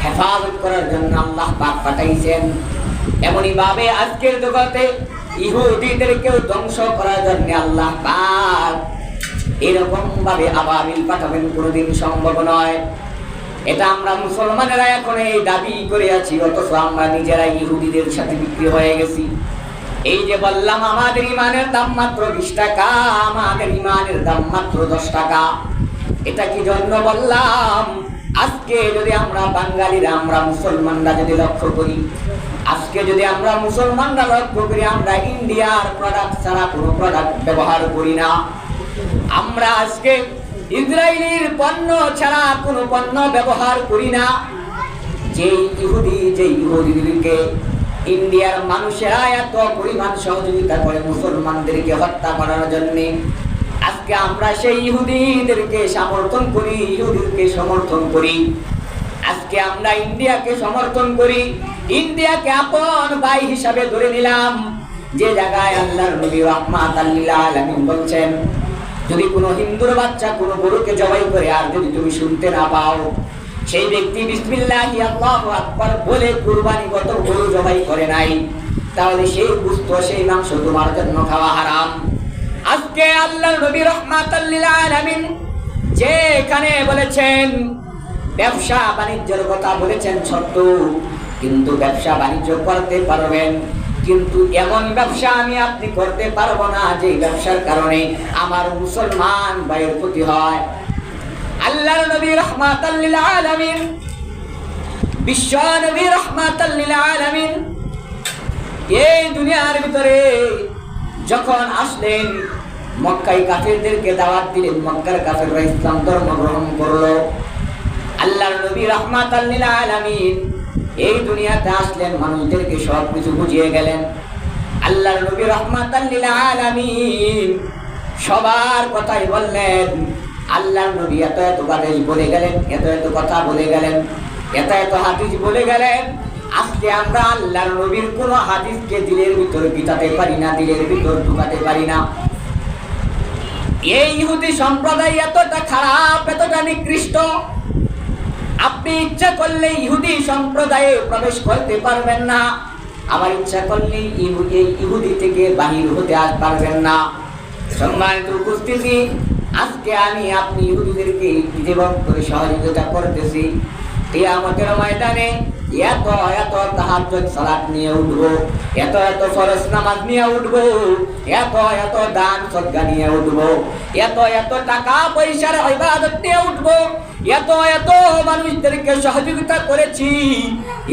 হেফাজত করার জন্য আল্লাহ পাক পাঠাইছেন, এমনই ভাবে আজকের জগতে ইহুদিদেরকেও ধ্বংস করার জন্য আল্লাহ পাক এরকম ভাবে আবাবিল পাঠাবেন কোনোদিন সম্ভব নয়। এটা আমরা মুসলমানেরা এখন এই দাবি করে আছি, অথচ আমরা নিজেরাই ইহুদিদের সাথে বিক্রি হয়ে গেছি। এই যে বললাম আমাদের ইমানের দাম মাত্র ২০ টাকা, আমাদের ইমানের দাম মাত্র ১০ টাকা, এটা কি জন্য বললাম? আজকে যদি আমরা বাঙালিরা, আমরা মুসলমানরা যদি লক্ষ্য করি, আজকে যদি আমরা মুসলমানরা লক্ষ্য করি, আমরা ইন্ডিয়ার প্রোডাক্ট ছাড়া কোনো প্রোডাক্ট ব্যবহার করি না। আমরা আজকে ইসরায়েলের পণ্য ছাড়া কোনো পণ্য ব্যবহার করি না। যে ইহুদিদেরকে ইন্ডিয়ার মানুষেরা এত পরিমাণ সহযোগিতা করে মুসলমানদেরকে হত্যা করার জন্য, আজকে আমরা সেই ইহুদিদেরকে সমর্থন করি, ইহুদিদেরকে সমর্থন করি। আজকে আমরা ইন্ডিয়াকে সমর্থন করি, ইন্ডিয়াকে আপন ভাই হিসাবে ধরে নিলাম। যে জায়গায় আল্লাহর নবী রাহমাতাল লিল আলামিন বলছেন, যদি কোনো হিন্দুর বাচ্চা কোনো গরুকে জবাই করে আর যদি তুমি শুনতে না পাও, সেই ব্যক্তি বিসমিল্লাহি আল্লাহু আকবার বলে কুরবানিগত গরু জবাই করে নাই, তাহলে সেই গোশত সেই মাংস তোমার জন্য খাওয়া হারাম। আজকে আল্লাহর নবী রাহমাতাল লিল আলামিন যেখানে বলেছেন ব্যবসা বাণিজ্যের কথা বলেছেন ছোট্ট, কিন্তু ব্যবসা বাণিজ্য করতে পারবেন, কিন্তু এমন ব্যবসা আমি আপনি করতে পারবো না যে ব্যবসার কারণে আমার মুসলমান ভাইয়ের ক্ষতি হয়। আল্লাহর নবী রাহমাতাল লিল আলামিন, বিশ্ব নবী রাহমাতাল লিল আলামিন এই দুনিয়ার ভিতরে যখন আসলেন, মক্কায় কাফেরদেরকে দাওয়াত দিলেন, মক্কার কাফেররা ইসলাম ধর্ম গ্রহণ করলো। আল্লাহর নবী রাহমাতাল লিল আলামিন এই দুনিয়াতে আসলেন, মানুষদেরকে সব কিছু বুঝিয়ে গেলেন। আল্লাহর নবী রাহমাতাল লিল আলামিন সবার কথাই বললেন। আল্লাহর নবী এত এত আদেশ বলে গেলেন, এত এত কথা বলে গেলেন, এত এত হাদিস বলে গেলেন। আজকে আমরা আল্লাহর নবীর কোন হাদিসকে দিলের ভিতর বিতাতে পারি না, দিলের ভিতর ঢুকাতে পারি না। এই ইহুদি সম্প্রদায় এতটা খারাপ, এতটা নিকৃষ্ট, আপনি ইচ্ছা করলে ইহুদি সম্প্রদায়ে প্রবেশ করতে পারবেন না, আবার ইচ্ছা করলে ইহুদি থেকে বাহির হতে আর পারবেন না। সম্মানিত উপস্থিতি, আজকে আমি আপনি ইহুদিদেরকে জীবন করে সহযোগিতা করতেছি। কিয়ামতের ময়দানে এত এত তাহাজ্জুদ সালাত নিয়ে উঠবো, এত এত ফরজ নামাজ নিয়ে উঠবো, এত এত দান সদকা নিয়ে উঠবো, এত এত টাকা পয়সার ইবাদত নিয়ে উঠবো, এত এত মানুষদেরকে সহযোগিতা করেছি,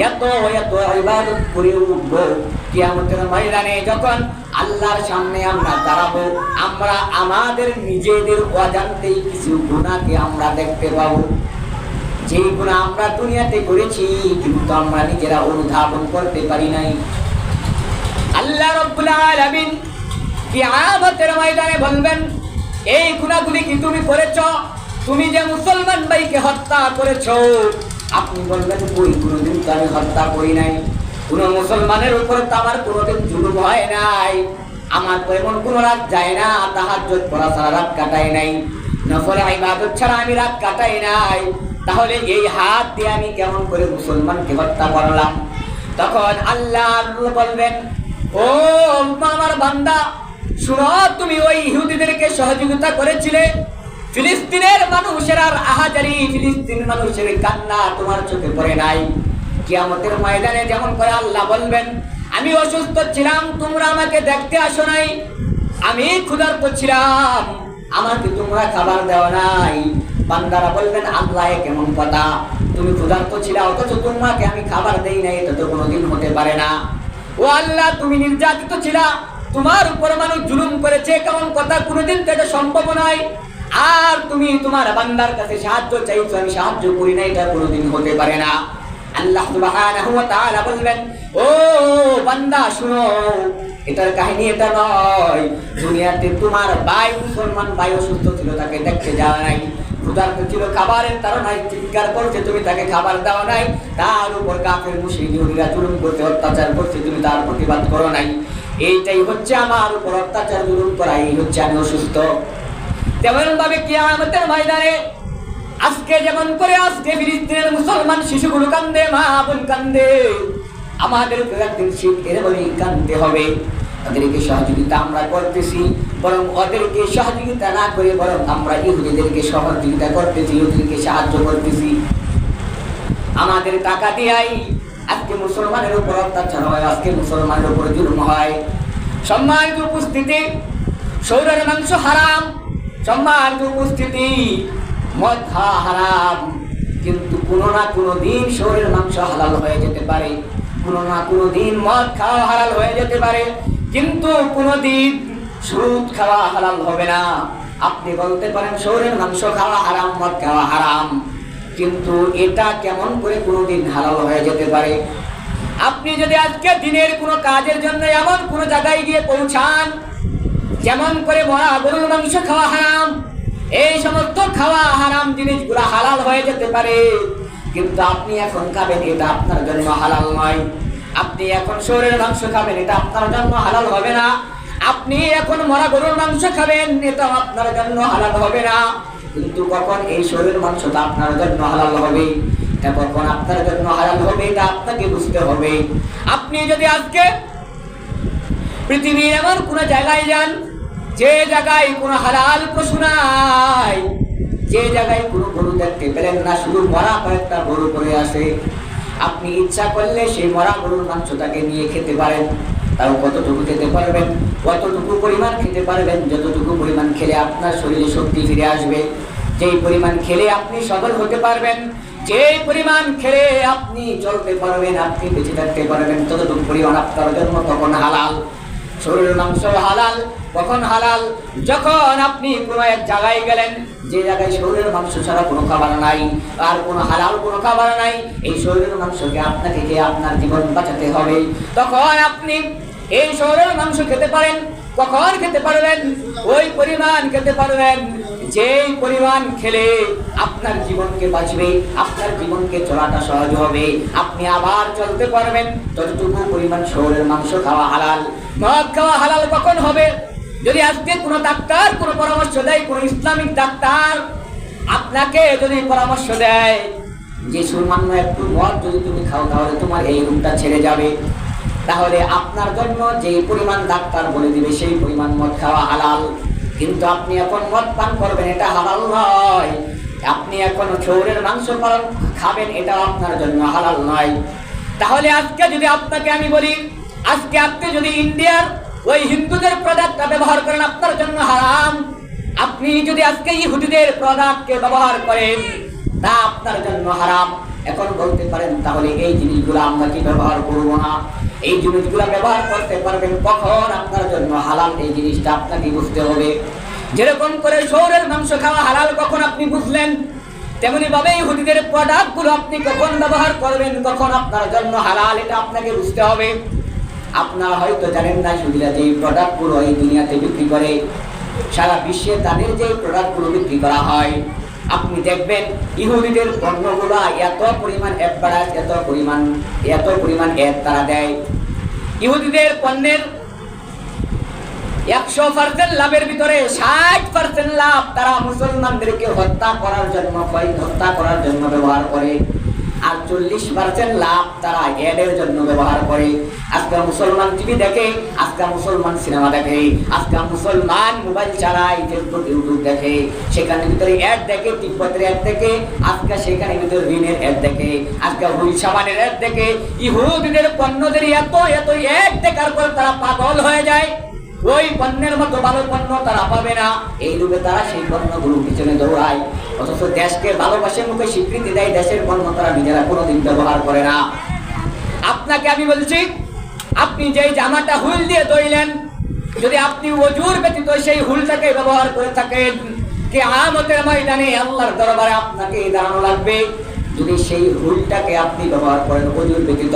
এত এত ইবাদত করে উঠবো। কিয়ামতের ময়দানে যখন আল্লাহর সামনে আমরা দাঁড়াবো, আমরা আমাদের নিজেদের অজান্তেই কিছু গুনাহকে আমরা দেখতে পাবো, যেই গুনাহ আমরা দুনিয়াতে করেছি কিন্তু আমরা নিজেরা অনুধাবন করতে পারি নাই। আল্লাহ রাব্বুল আলামিন কিয়ামতের ময়দানে বলবেন, এই গুনাহগুলি কি তুমি করেছো? তুমি যে মুসলমান ভাইকে হত্যা করেছো। আপনি বলবেন, কই, কোনোদিন তো আমি হত্যা করি নাই, কোন মুসলমানের উপর তো আমার কোনোদিন জুলুম হয় নাই, আমার তো এমন কোন রাত যায় না তাহাজ্জুদ পড়া ছাড়া রাত কাটাই নাই, নফল ইবাদত ছাড়া আমি রাত কাটাই নাই, তাহলে এই হাত দিয়ে আমি কেমন করে মুসলমানকে হত্যা করলাম? তখন আল্লাহ বলবেন, ও আমার বান্দা, শুনো, তুমি ওই ইহুদিদেরকে সহযোগিতা করেছিলে, ফিলিস্তিনের মানুষের আর আহাজারি, ফিলিস্তিন মানুষের কান্না তোমার চোখে পড়ে নাই? কিয়ামতের ময়দানে যেমন করে আল্লাহ বলবেন, আমি অসুস্থ ছিলাম, তোমরা আমাকে দেখতে আসো নাই, আমি ক্ষুধার্ত ছিলাম, আমাকে তোমরা খাবার দেওয়া নাই। বান্দারা বলবেন, আল্লাহ কেমন কথা, তুমি ক্ষুধার্ত ছিলা অথচ তোমাকে আমি খাবার দেই নাই, এটা তো কোনোদিন হতে পারে না। ও আল্লাহ, তুমি নির্যাতিত ছিলা, তোমার উপর মানুষ জুলুম করেছে, কেমন কথা, কোনোদিন তো এটা সম্ভব নয়। আর তুমি তোমার বান্দার কাছে সাহায্য চাইছো, আমি সাহায্য করি না, এটা কোনোদিন হতে পারে না। আল্লাহ সুবহানাহু ওয়া তাআলা বলবেন, ও বান্দা শুনো, এটার কাহিনী এটা নয়, দুনিয়াতে তোমার ভাই মুসলমান ভাই অসুস্থ ছিল, তাকে দেখতে যাওয়া নাই, ক্ষুধার্ত ছিল, খাবারের তাড়নায় চিৎকার করছে, তুমি তাকে খাবার দাও নাই, তার উপর কাফের মুশরিক ইহুদিরা জুলুম করতে অত্যাচার করছে, তুমি তার প্রতিবাদ করো নাই। এইটাই হচ্ছে আমার উপর অত্যাচার জুলুম করা, এই হচ্ছে আমি অসুস্থ। তেমন ভাবে কিয়ামতের ময়দানে আজকে যেমন করে আজকে ফিলিস্তিনের মুসলমান শিশুগুলো কান্দে, মা বোন কান্দে, আমাদের একদিন শীত এরকমই কান্দতে হবে। তাদেরকে সহযোগিতা আমরা করতেছি, বরং ওদেরকে সহযোগিতা না করে বরং আমরা ইহুদিদেরকে সহযোগিতা করতেছি, ইহুদিদেরকে সাহায্য করতেছি। আমাদের টাকা দিয়াই আজকে মুসলমানের উপর অত্যাচার হয়, আজকে মুসলমানের উপর জুলুম হয়। সম্মানিত উপস্থিতি, শরীরের মাংস হারাম, সম্মানিত উপস্থিতি, মদ খাওয়া হারাম, কিন্তু কোনো না কোনো দিন শরীরের মাংস হালাল হয়ে যেতে পারে, কোনো না কোনো দিন মদ খাওয়া হালাল হয়ে যেতে পারে, কিন্তু কোনোদিন সুদ খাওয়া হালাল হবে না। আপনি বলতে পারেন শরীরের মাংস খাওয়া হারাম, মদ খাওয়া হারাম, কিন্তু এটা কেমন করে কোনোদিন হালাল হয়ে যেতে পারে? আপনি যদি আজকে দিনের কোনো কাজের জন্য এমন কোনো জায়গায় গিয়ে পৌঁছান, যেমন করে মরা গরুর মাংস খাওয়া হারাম, এই সমস্ত খাওয়া হারাম জিনিসগুলো হালাল হয়ে যেতে পারে, কিন্তু আপনি এখন খাবেন, এটা আপনার জন্য হালাল নয়। আপনি এখন শরীরের মাংস খাবেন, এটা আপনার জন্য হালাল হবে না। আপনি এখন মরা গরুর মাংস খাবেন, এটা আপনার জন্য হালাল হবে না। কিন্তু কখন এই শরীরের মাংসটা আপনার জন্য হালাল হবে, এটা কখন আপনার জন্য হালাল হবে, এটা আপনাকে বুঝতে হবে। আপনি যদি আজকে পৃথিবীর এমন কোন জায়গায় যান, যে জায়গায় কোনো হালাল পশু নাই, যে জায়গায় কোনো গরু দেখতে পেলেন না, শুধু মরা কয়েকটা গরু পড়ে আসে, আপনি ইচ্ছা করলে সেই মরা গরুর মাংসটাকে নিয়ে খেতে পারেন। তাও কতটুকু খেতে পারবেন? কতটুকু পরিমাণ খেতে পারবেন? যতটুকু পরিমাণ খেলে আপনার শরীরে শক্তি ফিরে আসবে, যেই পরিমাণ খেলে আপনি সবল হতে পারবেন, যেই পরিমাণ খেলে আপনি চলতে পারবেন, আপনি বেঁচে থাকতে পারবেন, ততটুকু পরিমাণ আপনার জন্য তখন হালাল। শরীরের মাংস হালাল কখন হালাল? যখন আপনি কোনো এক জায়গায় গেলেন, যে জায়গায় শরীরের মাংস ছাড়া কোনো খাবার নাই, আর কোনো হালাল কোনো খাবার নাই, এই শরীরের মাংসকে আপনাকে খেয়ে আপনার জীবন বাঁচাতে হবে, তখন আপনি এই শরীরের মাংস খেতে পারেন। কখন খেতে পারবেন? ওই পরিমাণ খেতে পারবেন যেই পরিমাণ খেলে আপনার জীবনকে বাঁচবে, আপনার জীবনকে চলাটা সহজ হবে, আপনি আবার চলতে পারবেন, ততটুকু পরিমাণ শহরের মাংস খাওয়া হালাল। মদ খাওয়া হালাল কখন হবে? যদি আজকে কোনো ডাক্তার কোনো পরামর্শ দেয়, কোনো ইসলামিক ডাক্তার আপনাকে যদি পরামর্শ দেয় যে সামান্য একটু মদ যদি তুমি খাও তাহলে তোমার এই রোগটা ছেড়ে যাবে, তাহলে আপনার জন্য যে পরিমাণ ডাক্তার বলে দিবে সেই পরিমাণ মদ খাওয়া হালাল। কিন্তু আপনি এখন মদ পান করবেন, এটা হালাল নয়। আপনি এখন শহরের মাংস খাবেন, এটা আপনার জন্য হালাল নয়। তাহলে আজকে যদি আপনাকে আমি বলি, আজকে আপনি যদি ইন্ডিয়ার ওই হিন্দুদের প্রোডাক্টটা ব্যবহার করেন, আপনার জন্য হারাম। আপনি যদি আজকে ইহুদিদের প্রোডাক্টকে ব্যবহার করেন, তা আপনার জন্য হারাম। এখন বলতে পারেন তাহলে এই জিনিসগুলো আমরা কি ব্যবহার করবো না? এই জিনিসগুলো ব্যবহার করতে পারবেন কখন আপনার জন্য হালাল, এই জিনিসটা আপনাকে বুঝতে হবে। যেরকম করে শহরের মাংস খাওয়া হালাল কখন আপনি বুঝলেন, তেমনি ভাবে ইহুদিদের প্রোডাক্ট গুলো আপনি কখন ব্যবহার করবেন, কখন আপনার জন্য হালাল, এটা আপনাকে বুঝতে হবে। আপনারা হয়তো জানেন না, ইহুদিরা যে প্রোডাক্ট গুলো এই দুনিয়াতে বিক্রি করে, সারা বিশ্বে তাদের যে প্রোডাক্ট গুলো বিক্রি করা হয়, আপনি দেখবেন ইহুদিদের পণ্যগুলো এত পরিমাণ অ্যাডভার্টাইজ, এত পরিমাণ অ্যাড তারা দেয়। ইহুদিদের পণ্যের 100% লাভের ভিতরে 60% লাভ তারা মুসলমানদেরকে হত্যা করার জন্য ব্যবহার করে, আর 40% লাভ তারা এডের জন্য ব্যবহার করে। আজকে মুসলমান টিভি দেখে, আজকে মুসলমান সিনেমা দেখে, আজকে মুসলমান মোবাইল চালায়, ফেসবুক ইউটিউব দেখে, সেখানে ভিতরে অ্যাড দেখে, তিব্বতের অ্যাড দেখে, আজকে সেখানে ভিতরে ঋণের অ্যাড দেখে, আজকে হুল সাবানের অ্যাড দেখে। ইহুদিদের পণ্যদের এত অ্যাড দেখার পর তারা পাগল হয়ে যায়, ওই পণ্যের মতো ভালো পণ্য তারা পাবে না, এই রূপে তারা সেই পণ্যগুলোর পিছনে দৌড়ায়। অথচ দেশকে ভালোবাসে মুখে স্বীকৃতি দেয়, দেশের পণ্য তারা নিজেরা কোনোদিন ব্যবহার করে না। আপনাকে আমি বলছি, আপনি যেই জামাটা হুল দিয়ে ধুইলেন, যদি আপনি ওযুর ব্যতীত সেই হুলটাকে ব্যবহার করে থাকেন, কিয়ামতের ময়দানে আল্লাহর দরবারে আপনাকে দাঁড়ানো লাগবে। যদি সেই হুলটাকে আপনি ব্যবহার করেন ওযুর ব্যতীত,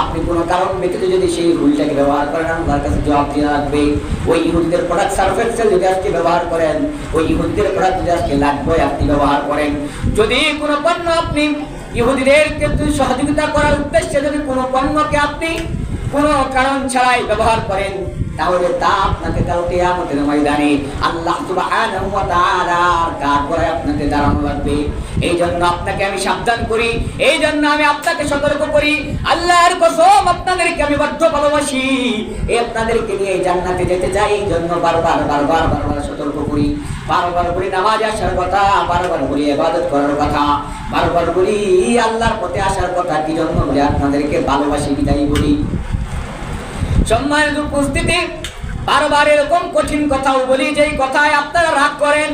আপনি কোনো কারণ ব্যতীত যদি সেই হুলটাকে ব্যবহার করেন, আল্লাহর কাছে জবাব দিয়ে রাখবে। ওই ইহুদিদের প্রোডাক্ট সার্ফ এক্সেল যদি আজকে ব্যবহার করেন, ওই ইহুদিদের প্রোডাক্ট যদি আজকে লাগবে আপনি ব্যবহার করেন, যদি কোনো পণ্য আপনি ইহুদিদেরকে সহযোগিতা করার উদ্দেশ্যে যদি কোনো পণ্যকে আপনি কোনো কারণ ছাড়াই ব্যবহার করেন, তাহলে তা আপনাকে কাল কিয়ামতের ময়দানে আল্লাহ সুবহানাহু ওয়া তাআলার কাঠগড়ায় আপনাকে দাঁড়ানো লাগবে। এই জন্য আপনাকে আমি সাবধান করি, এই জন্য আমি আপনাকে সতর্ক করি। আল্লাহর কসম, আপনাদেরকে আমি বড্ড ভালোবাসি, এই আপনাদেরকে নিয়ে জান্নাতে যেতে চাই। এই জন্য বারবার সতর্ক করি, বারবার বলি নামাজ আসার কথা, বারবার বলি ইবাদত করার কথা, বারবার বলি আল্লাহর পথে আসার কথা। কি জন্য বলি? আপনাদেরকে ভালোবাসি বিদায় বলি। সম্মানিত উপস্থিতি, বারবার এরকম কঠিন কথাও বলি যেই কথায় আপনারা রাগ করেন,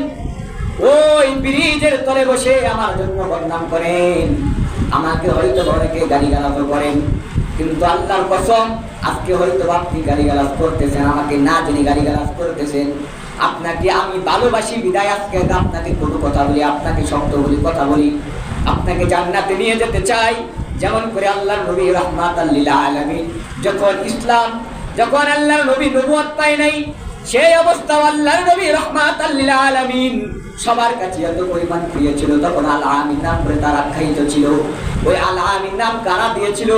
ওই ব্রিজের তলে বসে আমার জন্য বদনাম করেন, আমাকে হয়তো অনেকে গালিগালাজ করেন, কিন্তু আল্লাহর কসম আজকে হয়তো আপনি গালিগালাজ করতেছেন, আমাকে না জেনে গালিগালাজ করতেছেন। আপনাকে আমি ভালোবাসি বিদায় আজকে আপনাকে কোনো কথা বলি, আপনাকে শব্দ বলি, কথা বলি, আপনাকে জান্নাতে নিয়ে যেতে চাই। যেমন করে আল্লাহর নবী রাহমাতাল লিল আলামিন, যখন আল্লাহর নবী নবুয়ত পায় নাই, সেই অবস্থা আল্লাহর নবী রাহমাতাল লিল আলামিন সবার কাছে এত পরিমাণ প্রিয় ছিল। তখন আল আমিন নাম করে তার আখ্যায়িত ছিল। ওই আল আমিন নাম কারা দিয়েছিল?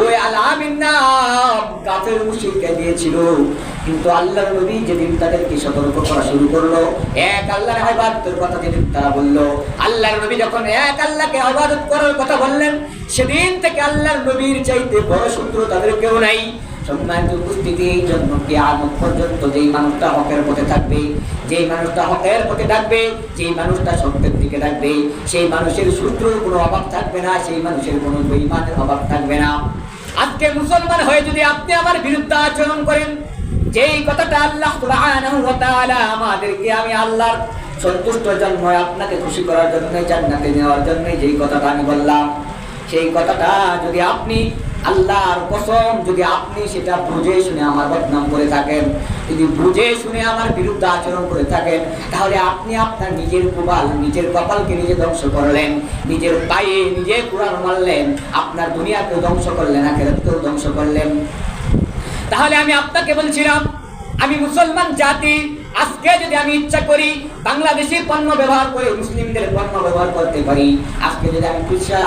ওই আল আমিন নাম কাফের মুশরিকরা দিয়েছিল। কিন্তু আল্লাহর নবী যেদিন তাদেরকে সতর্ক করা শুরু করলো, এক আল্লাহর ইবাদতের কথা যেদিন তারা বললো, আল্লাহর নবী যখন এক আল্লাহকে ইবাদত করার কথা বললেন, সেদিন থেকে আল্লাহর নবীর চাইতে বড় শত্রু তাদের কেউ নাই। সম্মানিত উপস্থিতি, এই জন্য কিয়ামত পর্যন্ত যেই মানুষটা হকের পথে থাকবে, যেই মানুষটা হকের পথে থাকবে, যেই মানুষটা সত্যের দিকে থাকবে, সেই মানুষের শত্রুর কোনো অভাব থাকবে না, সেই মানুষের কোনো বেঈমানের অভাব থাকবে না। আজকে মুসলমান হয়ে যদি আপনি আমার বিরুদ্ধে আচরণ করেন, যেই কথাটা আল্লাহ সুবহানাহু ওয়া তাআলা আমাদেরকে, আমি আল্লাহর সন্তুষ্টর জন্য, আপনাকে খুশি করার জন্য, জান্নাতে নেওয়ার জন্য যেই কথাটা আমি বললাম, সেই কথাটা যদি আপনি আল্লাহর কসম যদি আপনি সেটা বুঝে শুনে আমার বদনাম করে থাকেন, যদি বুঝে শুনে আমার বিরুদ্ধে আচরণ করে থাকেন, তাহলে আপনি আপনার নিজের কপালকে নিজে ধ্বংস করলেন, নিজের পায়ে নিজে কুড়াল মারলেন, আপনার দুনিয়াকেও ধ্বংস করলেন, আখিরাতকেও ধ্বংস করলেন। তাহলে আমি আপনাকে বলছিলাম, আমি মুসলমান জাতি, আজকে যদি আমি ইচ্ছা করি বাংলাদেশি পণ্য ব্যবহার করে মুসলিমদের পণ্য ব্যবহার করতে পারি, আজকে যদি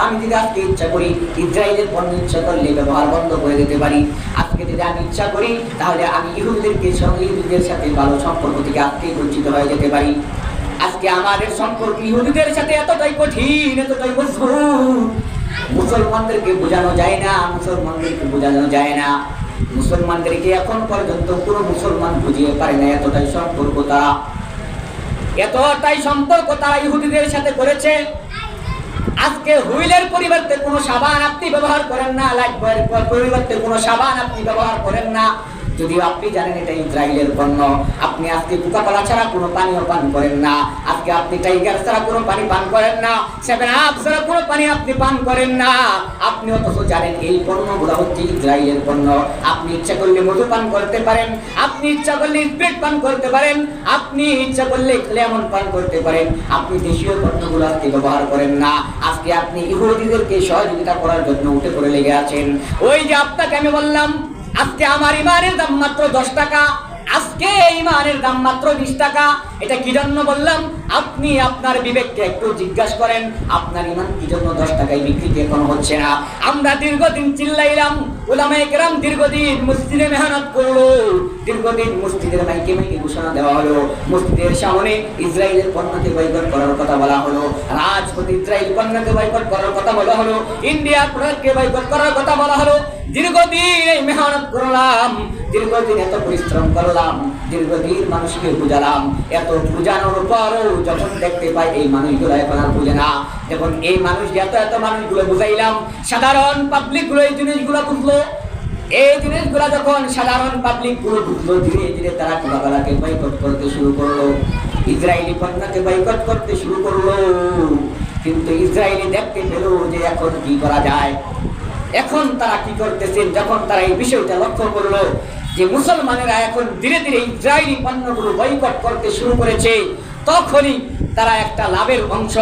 আমি আজকে ইচ্ছা করি ইসরায়েলের পণ্য ইচ্ছা করলে ব্যবহার বন্ধ করে দিতে পারি, আজকে যদি আমি ইচ্ছা করি তাহলে আমি ইহুদিদের সাথে ভালো সম্পর্ক থেকে আজকে বঞ্চিত হয়ে যেতে পারি। আজকে আমাদের সম্পর্ক ইহুদিদের সাথে এতটাই কঠিন, এতটাই মজবুত, মুসলমানদেরকে বোঝানো যায় না, মুসলমানদেরকে এখন পর্যন্ত কোনো মুসলমান বুঝিয়ে পারে না এতটাই সম্পর্ক তারা ইহুদিদের সাথে করেছে। আজকে হুইলের পরিবর্তে কোনো সাবান আপনি ব্যবহার করেন না, লাইফবয়ের পরিবর্তে কোনো সাবান আপনি ব্যবহার করেন না, যদিও আপনি জানেন এটা ইসরায়েলের পণ্য। আপনি আজকে কোকা-কোলা ছাড়া কোনো পানীয় পান করেন না, আজকে আপনি টাইগার ছাড়া কোনো পানি পান করেন না, 7 আপ ছাড়া কোনো পানি আপনি পান করেন না। আপনি অথচ জানেন এই পণ্যগুলো হচ্ছে ইসরায়েলের পণ্য। আপনি ইচ্ছা করলে মধু পান করতে পারেন, আপনি ইচ্ছা করলে স্পিরিট পান করতে পারেন, আপনি ইচ্ছা করলে লেমন পান করতে পারেন, আপনি দেশীয় পণ্যগুলো আজকে ব্যবহার করেন না। আজকে আপনি ইহুদিদেরকে সহযোগিতা করার জন্য উঠে পড়ে লেগে আছেন। ওই যে আপনাকে আমি বললাম আজকে আমার ইমানের দাম মাত্র 10 টাকা, আজকে ইমানের দাম মাত্র 20 টাকা। এটা কি জন্য বললাম? আপনি আপনার বিবেককে একটু জিজ্ঞাসা করেন, আপনার ইমান কি জন্য 10 টাকায় বিক্রি এখন হচ্ছে না? আমরা দীর্ঘদিন চিল্লাইলাম, উলামায়ে কেরাম দীর্ঘদিন মসজিদে মেহনত করলো, দীর্ঘদিন মসজিদের মাইকে ঘোষণা দেওয়া হলো, মসজিদের সামনে ইসরায়েলের পণ্যকে বয়কট করার কথা বলা হলো, রাজপথে ইসরায়েল পণ্যকে বয়কট করার কথা বলা হলো, ইন্ডিয়ার প্রোডাক্টকে বয়কট করার কথা বলা হলো। দীর্ঘদিন এই মেহনত করলাম, দীর্ঘদিন এত পরিশ্রম করলাম, দীর্ঘদিন মানুষকে বুঝালাম, এত বুঝানোর পরও যখন দেখতে পাই এই মানুষগুলো এখন আর বুঝে না, যখন এই মানুষ এত মানুষগুলো বুঝাইলাম, সাধারণ পাবলিক গুলো এই জিনিসগুলো বুঝলো, এই জিনিসগুলো যখন সাধারণ পাবলিক গুলো বুঝলো, ধীরে ধীরে তারা কোকা-কোলাকে বয়কট করতে শুরু করলো, ইসরায়েলি পণ্যকে বয়কট করতে শুরু করলো। কিন্তু ইসরায়েলি দেখতে পেল যে এখন কি করা যায়। এখন তারা কি করতেছেন, যখন তারা এই বিষয়টা লক্ষ্য করলো যে মুসলমানেরা এখন ধীরে ধীরে ইসরায়েলি পণ্যগুলো বয়কট করতে শুরু করেছে, তখনই তারা একটা লাভের অংশ,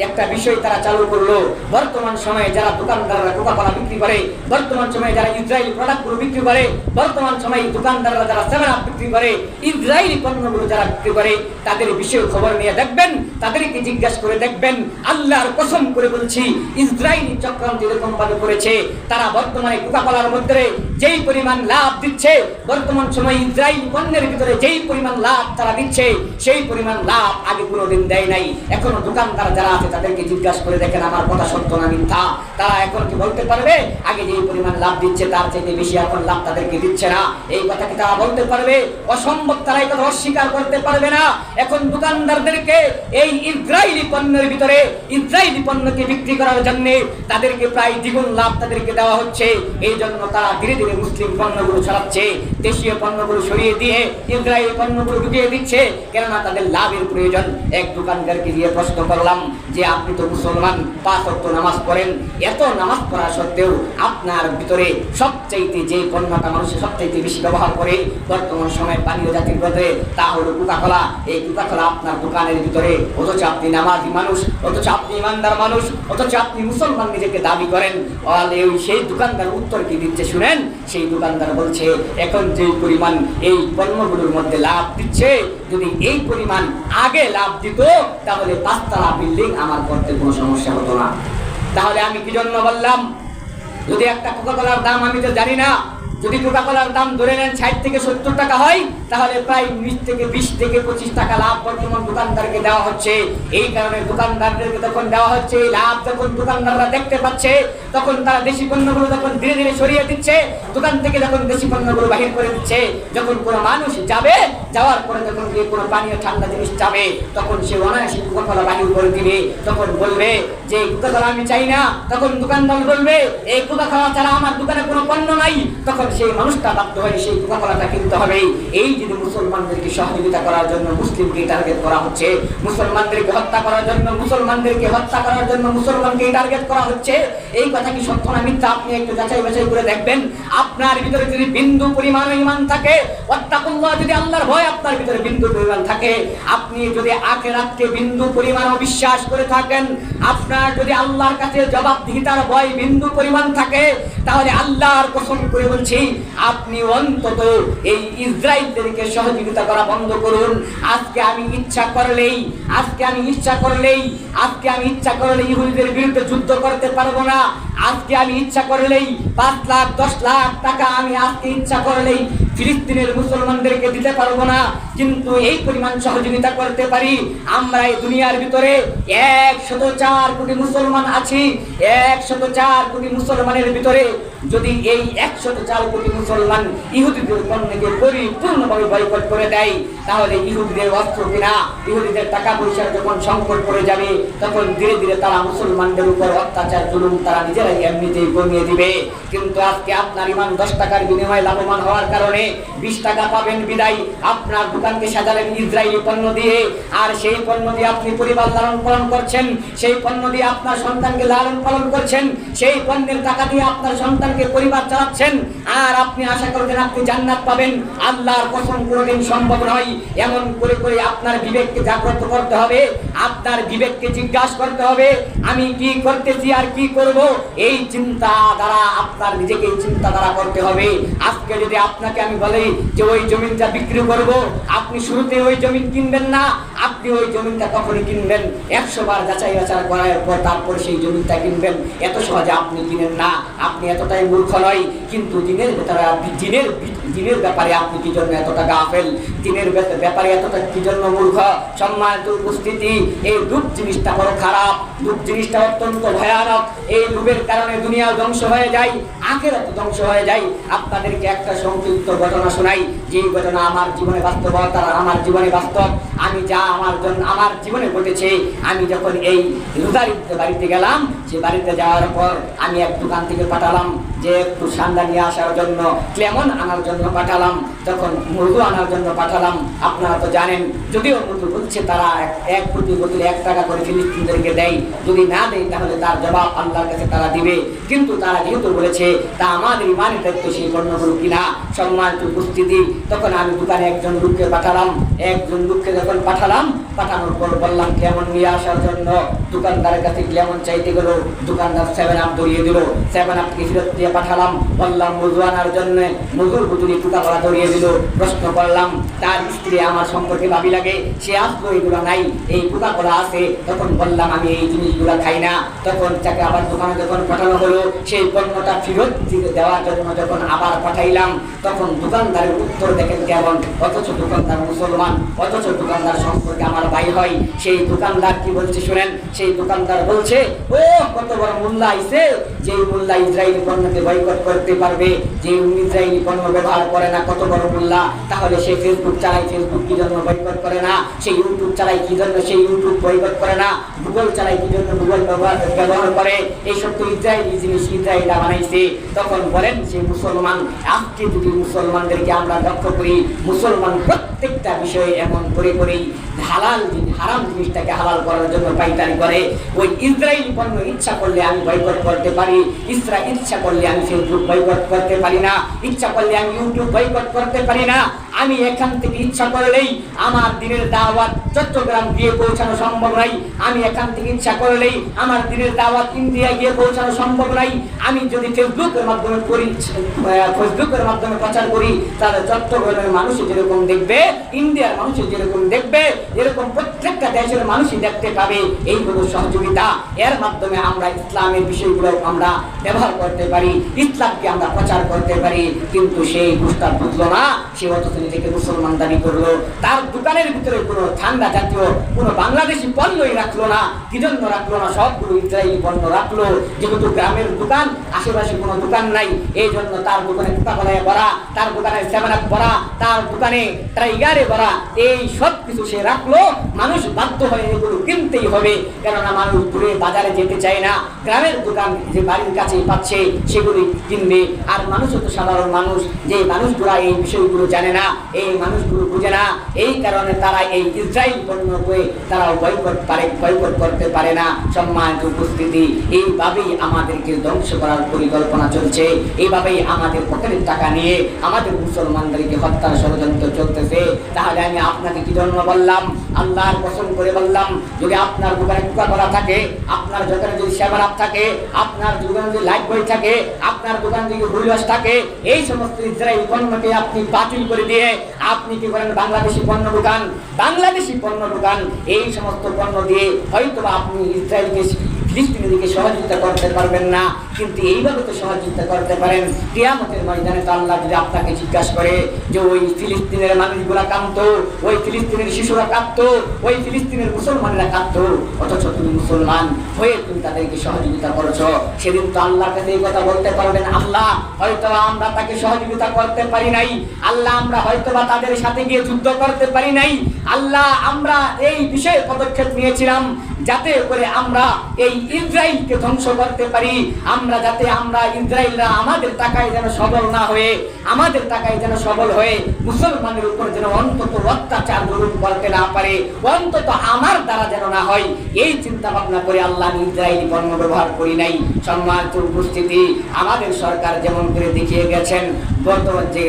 একটা বিষয় তারা চালু করলো। বর্তমান সময়ে যারা দোকানদাররা কোকা-কোলা বিক্রি করে, বর্তমান সময়ে যারা ইসরায়েলি প্রোডাক্টগুলো বিক্রি করে, বর্তমান সময়ে দোকানদাররা যারা 7 আপ বিক্রি করে, ইসরায়েলি পণ্যগুলো যারা বিক্রি করে, তাদের বিষয়ে খবর নিয়ে দেখবেন, তাদেরকে জিজ্ঞাসা করে দেখবেন। আল্লাহর কসম করে বলছি, ইসরায়েলি চক্রান্ত এরকম ভাবে করেছে, তারা বর্তমানে কোকা-কোলার মধ্যে যেই পরিমাণ লাভ দিচ্ছে, বর্তমান সময়ে ইসরায়েলি পণ্যের ভিতরে যেই পরিমাণ লাভ তারা দিচ্ছে, সেই পরিমাণ লাভ আগে কোনোদিন দেয় নাই। এখনো দোকানদার যারা আছে তাদেরকে জিজ্ঞাসা করে দেখেন আমার কথা সত্য না মিথ্যা, তারা এখন কি বলতে পারবে আগে যে পরিমাণ লাভ দিচ্ছে তার চাইতে বেশি এখন লাভ তাদেরকে দিচ্ছে না? এই কথা কি তারা বলতে পারবে? অসম্ভব, তারা এই কথা অস্বীকার করতে পারবে না। এখন দোকানদারদেরকে এই ইসরায়েলি পণ্যের ভিতরে ইসরায়েলি পণ্যকে বিক্রি করার জন্য তাদেরকে প্রায় দ্বিগুণ লাভ তাদেরকে দেওয়া হচ্ছে। এই জন্য তারা ধীরে ধীরে মুসলিম পণ্যগুলো ছড়াচ্ছে, দেশীয় পণ্যগুলো সরিয়ে দিয়ে ইসরায়েলি পণ্যগুলো ঢুকিয়ে দিচ্ছে, কেননা তাদের লাভের প্রয়োজন। এক দোকানদারকে দিয়ে প্রশ্ন করলাম যে আপনি তো মুসলমান, 5 ওয়াক্ত নামাজ পড়েন, এত নামাজ পড়া সত্ত্বেও আপনার ভিতরে সবচাইতে যে পণ্যটা মানুষের সবচাইতে বেশি ব্যবহার করে বর্তমান সময়ে পানীয় জাতির মধ্যে, তা হলো কোকা-কোলা। এই কোকা-কোলা আপনার দোকানের ভিতরে, অথচ আপনি নামাজি মানুষ, অথচ আপনি ইমানদার মানুষ, অথচ আপনি মুসলমান নিজেকে দাবি করেন। সেই দোকানদার উত্তর কি দিচ্ছে শুনেন। সেই দোকানদার বলছে এখন যে পরিমাণ এই পণ্যগুলোর মধ্যে লাভ দিচ্ছে, যদি এই পরিমাণ আগে লাভ দিত তাহলে 5 তলা বিল্ডিং আমার করতে কোনো সমস্যা হতো না। তাহলে আমি কি জন্য বললাম, যদি একটা কোকা-কোলার দাম আমি তো জানি না, যদি কোকা-কোলার দাম ধরে নেন 60 থেকে 70 টাকা হয়, তাহলে প্রায় 20 থেকে 25 টাকা লাভ বর্তমান দোকানদারকে দেওয়া হচ্ছে। এই কারণে দোকানদারদেরকে তখন দেওয়া হচ্ছে এই লাভ, যখন দোকানদাররা দেখতে পাচ্ছে তখন তারা দেশি পণ্যগুলো যখন ধীরে ধীরে সরিয়ে দিচ্ছে, দোকান থেকে যখন দেশি পণ্যগুলো বাহির করে দিচ্ছে, যখন কোনো মানুষ যাবে, যাওয়ার পরে যখন গিয়ে কোনো পানীয় ঠান্ডা জিনিস যাবে, তখন সে অনায়াসে কোকা-কোলা বাহির করে দিবে, তখন বলবে যে কোকা-কোলা আমি চাই না, তখন দোকানদার বলবে এই কোকা-কোলা ছাড়া আমার দোকানে কোনো পণ্য নাই, তখন সেই মানুষটা বাধ্য হয়ে সেই কোকা-কোলাটা কিনতে হবে। এই যদি মুসলমানদেরকে সহযোগিতা করার জন্য মুসলিমকে টার্গেট করা হচ্ছে, মুসলমানদেরকে হত্যা করার জন্য মুসলমানকে টার্গেট করা হচ্ছে, এই কথা কি সত্য না মিথ্যা আপনি একটু যাচাই বাছাই করে দেখবেন। আপনার ভিতরে যদি বিন্দু পরিমাণ ঈমান থাকে, ওয়াত্তাকুল্লাহ, যদি আল্লাহর ভয় আপনার ভিতরে বিন্দু পরিমাণ থাকে, আপনি যদি আখিরাতকে বিন্দু পরিমাণ বিশ্বাস করে থাকেন, আপনার যদি আল্লাহর কাছে জবাবদিহিতার ভয় বিন্দু পরিমাণ থাকে, তাহলে আল্লাহর কসম করে বলছি আপনি অন্তত এই ইসরায়েলদের আমাদেরকে সহযোগিতা করা বন্ধ করুন। আজকে আমি ইচ্ছা করলেই ইহুদিদের বিরুদ্ধে যুদ্ধ করতে পারবো না। আজকে আমি ইচ্ছা করলেই 5 লাখ 10 লাখ টাকা আমি আজকে ইচ্ছা করলেই ফিলিস্তিনের মুসলমানদেরকে দিতে পারবো না, কিন্তু এই পরিমাণ সহযোগিতা করতে পারি। আমরা এই দুনিয়ার ভিতরে 104 কোটি মুসলমান আছি। 104 কোটি মুসলমানের ভিতরে যদি এই 104 কোটি মুসলমান ইহুদিদের পণ্যকে পরিপূর্ণভাবে বয়কট করে দেয়, তাহলে ইহুদিদের অস্ত্র কিনা, ইহুদিদের টাকা পয়সার যখন সংকট পড়ে যাবে, তখন ধীরে ধীরে তারা মুসলমানদের উপর অত্যাচার জুলুম তারা নিজেরাই এমনিতেই কমিয়ে দিবে। কিন্তু আজকে আপনার ইমান 10 টাকার বিনিময়ে লাভবান হওয়ার কারণে 20 টাকা পাবেন বিদায় আপনার দোকানকে সাজালেন ইসরায়েলি পণ্য দিয়ে, আর সেই পণ্য দিয়ে আপনি পরিবার লালন পালন করছেন, সেই পণ্য দিয়ে আপনার সন্তানকে লালন পালন করছেন, সেই পণ্যের টাকা দিয়ে আপনার সন্তানকে পরিবার চালাচ্ছেন, আর আপনি আশা করছেন আপনি জান্নাত পাবেন। আল্লাহর কসম কোনোদিন সম্ভব নয়। এমন করে করে আপনার বিবেককে জাগ্রত করতে হবে, আপনার বিবেককে জিজ্ঞাসা করতে হবে আমি কি করতেছি আর কি করব। এই চিন্তা দ্বারা আপনার নিজেকে চিন্তা দ্বারা করতে হবে। আজকে যদি আপনাকে আমি বলি যে ওই জমিনটা বিক্রি করব, আপনি শুরুতে ওই জমিন কিনবেন না, আপনি ওই জমিনটা কখনই কিনবেন 100 বার যাচাই বাছাই করার পর তারপর সেই জমিনটা কিনবেন। এত সহজে আপনি কিনেন না, আপনি এতটাই মূর্খ নয়। কিন্তু দিনের ভেতরে দিনের ব্যাপারে আপনি কি জন্য এতটা গাফেল, দিনের ব্যাপারে এতটা কি জন্য মূর্খ? সম্মানিত উপস্থিতি, এই দুঃখ জিনিসটা বড় খারাপ, দুঃখ জিনিসটা অত্যন্ত ভয়ানক। এই লোভের কারণে দুনিয়া ধ্বংস হয়ে যায়, আখিরাত ধ্বংস হয়ে যায়। আপনাদেরকে একটা সংক্ষিপ্ত ঘটনা শোনাই, যে ঘটনা আমার জীবনে বাস্তবতা, আমার জীবনে বাস্তব। আমি যা আমার জীবনে ঘটেছে। আমি যখন এই রোজার বাড়িতে গেলাম, সে বাড়িতে যাওয়ার পর আমি এক দোকান থেকে পাঠালাম যে একটু ঠান্ডা নিয়ে আসার জন্য, লেমন আনার জন্য পাঠালাম, তখন মধু আনার জন্য পাঠালাম। আপনারা তো জানেন, যদিও মধু বলছে তারা এক প্রতি বোতলে 1 টাকা করে ফিলিস্তিনদেরকে দেয়, যদি না দেয় তাহলে তার জবাব আল্লাহর কাছে তারা দিবে। কিন্তু তারা যেহেতু বলেছে তা আমাদের ইমানের দায়িত্ব সেই পণ্যগুলো কিনা। সম্মানিত উপস্থিতি, তখন আমি দোকানে একজন লোককে পাঠালাম। যখন পাঠানোর পর বললাম লেমন নিয়ে আসার জন্য, দোকানদারের কাছে লেমন চাইতে গেল, দোকানদার 7 আপ ধরিয়ে দিল। 7 আপকে ফেরত দিয়ে পাঠালাম। বললাম মধু আনার জন্য, মধুর বোতলে টুকাপড়া ধরিয়ে দিল। প্রশ্ন করলাম তার স্ত্রী আমার সম্পর্কে ভাবি লাগে, সে আসলো এগুলো নাই, এই টুকাপড়া আছে। তখন বললাম আমি এই জিনিসগুলো খাই না। তখন তাকে আবার দোকানে যখন পাঠানো হলো, সেই পণ্যটা ফেরত দেওয়ার জন্য যখন আবার পাঠাইলাম, তখন দোকানদারের উত্তর দেখেন কেমন। অথচ দোকানদার মুসলমান, অথচ দোকানদার সম্পর্কে আমার ভাই হয়। সেই দোকানদার কি বলছে শুনেন, সেই দোকানদার বলছে ও কত বড় মোল্লা আইছে, যে মোল্লা ইসরায়েলি পণ্যকে বয়কট করতে পারবে, যে ইসরায়েলি পণ্য ব্যবহার করে না, কত বড় মোল্লা। তাহলে সে ফেসবুক চালায়, ফেসবুক কি জন্য বয়কট করে না? সে ইউটিউব চালায় কি জন্য সে ইউটিউব বয়কট করে না? গুগল চালায় কি জন্য গুগল ব্যবহার করে? এই সব তো ইসরায়েলি জিনিস, ইসরায়েলরা বানাইছে। তখন বলেন সে মুসলমান। আজকে যদি মুসলমানদেরকে আমরা লক্ষ্য করি, মুসলমান প্রত্যেকটা বিষয়ে এমন করে করেই হারাম জিনিসটাকে হালাল করার জন্য পাইতারি করে। ওই ইসরায়েলি পণ্য ইচ্ছা করলে আমি বয়কট করতে পারি, ইচ্ছা করলে আমি ফেসবুক বয়কট করতে পারি না, ইচ্ছা করলে আমি ইউটিউব বয়কট করতে পারি না। আমি এখান থেকে ইচ্ছা করলেই আমার দিনের দাওয়াত চট্টগ্রাম গিয়ে পৌঁছানো সম্ভব নাই। আমি এখান থেকে ইচ্ছা করলেই আমার দিনের দাওয়াত ইন্ডিয়ায় গিয়ে পৌঁছানো সম্ভব নাই। আমি যদি ফেসবুকের মাধ্যমে প্রচার করি, তাহলে চট্টগ্রামের মানুষ যেরকম দেখবে, ইন্ডিয়ার মানুষ যেরকম দেখবে, এরকম প্রত্যেকটা দেশের মানুষই দেখতে পাবে। এই হলো সহযোগিতা। এর মাধ্যমে আমরা ইসলামের বিষয়গুলো আমরা ব্যবহার করতে পারি, ইসলামকে আমরা প্রচার করতে পারি। কিন্তু সেই বুঝটা বুঝলো না, সে অথচ নিজেকে মুসলমান দাবি করলো। তার দোকানের ভিতরে কোনো ঠান্ডা জাতীয় কোনো বাংলাদেশি পণ্যই রাখলো না। কি জন্য রাখলো না? সবগুলো ইসরায়েলি পণ্য রাখলো। যেহেতু গ্রামের দোকান, আশেপাশে কোনো দোকান নাই, এই জন্য তার দোকানে কোকাকোলায় ভরা, তার দোকানে 7 আপ ভরা, তার দোকানে টাইগারে ভরা, এই সব কিছু সে রাখলো। মানুষ বাধ্য হয়ে এগুলো কিনতেই হবে, কেননা মানুষ দূরে বাজারে যেতে চায় না। গ্রামের দোকান যে বাড়ির কাছেই পাচ্ছে সেগুলি কিনবে। আর মানুষও তো সাধারণ মানুষ, যে মানুষগুলা এই বিষয়গুলো জানে না, এই মানুষগুলো বুঝে না। এই কারণে তারা এই ইসরায়েল পণ্যকে তারা বয়কট করতে পারে না। সম্মানিত উপস্থিতি, এইভাবেই আমাদেরকে ধ্বংস করার পরিকল্পনা চলছে। এইভাবেই আমাদের পকেটের টাকা নিয়ে আমাদের মুসলমানদেরকে হত্যার ষড়যন্ত্র চলতেছে। তাহলে আমি আপনাকে কি জন্য বললাম, আল্লাহর কসম করে বললাম, যদি আপনার দোকানে কোকাকোলা থাকে, আপনার দোকানে যদি 7 আপ থাকে, আপনার দোকানে যদি লাইফবয় থাকে, আপনার আপনার দোকান থেকে ভুলবাস থাকে, এই সমস্ত ইসরায়েল পণ্যকে আপনি বাতিল করে দিয়ে আপনি কি করেন বাংলাদেশি পণ্য দোকান, বাংলাদেশি পণ্য দোকান, এই সমস্ত পণ্য দিয়ে হয়তো আপনি ইসরায়েলকে ফিলিস্তিনিদেরকে সহযোগিতা করতে পারবেন না, কিন্তু এইভাবে তো সহযোগিতা করতে পারেন। কিয়ামতের ময়দানে তো আল্লাহ যদি আপনাকে জিজ্ঞাসা করে যে ওই ফিলিস্তিনের মানুষগুলা কাঁদতো, ওই ফিলিস্তিনের শিশুরা কাঁদতো, ওই ফিলিস্তিনের মুসলমানেরা কাঁদতো, অথচ তুমি মুসলমান হয়ে তুমি তাদেরকে সহযোগিতা করছো, সেদিন তো আল্লাহর কাছে এই কথা বলতে পারবেন, আল্লাহ হয়তো আমরা তাকে সহযোগিতা করতে পারি নাই, আল্লাহ আমরা হয়তো বা তাদের সাথে গিয়ে যুদ্ধ করতে পারি নাই, আল্লাহ আমরা এই বিষয়ে পদক্ষেপ নিয়েছিলাম যাতে করে আমরা এই ইসরায়েলকে ধ্বংস করতে পারি, আমরা যাতে আমরা ইসরায়েলরা আমাদের টাকায় যেন সবল না হয়ে, আমাদের টাকায় যেন সবল হয়ে মুসলমানের উপর যেন অন্তত অত্যাচার জুলুম করতে না পারে, অন্তত আমার দ্বারা যেন না হয়, এই চিন্তা ভাবনা করে আল্লাহ ইসরায়েলি পণ্য ব্যবহার করি নাই। সম্মানিত উপস্থিতি, আমাদের সরকার যেমন করে দেখিয়ে গেছেন, বর্তমান যে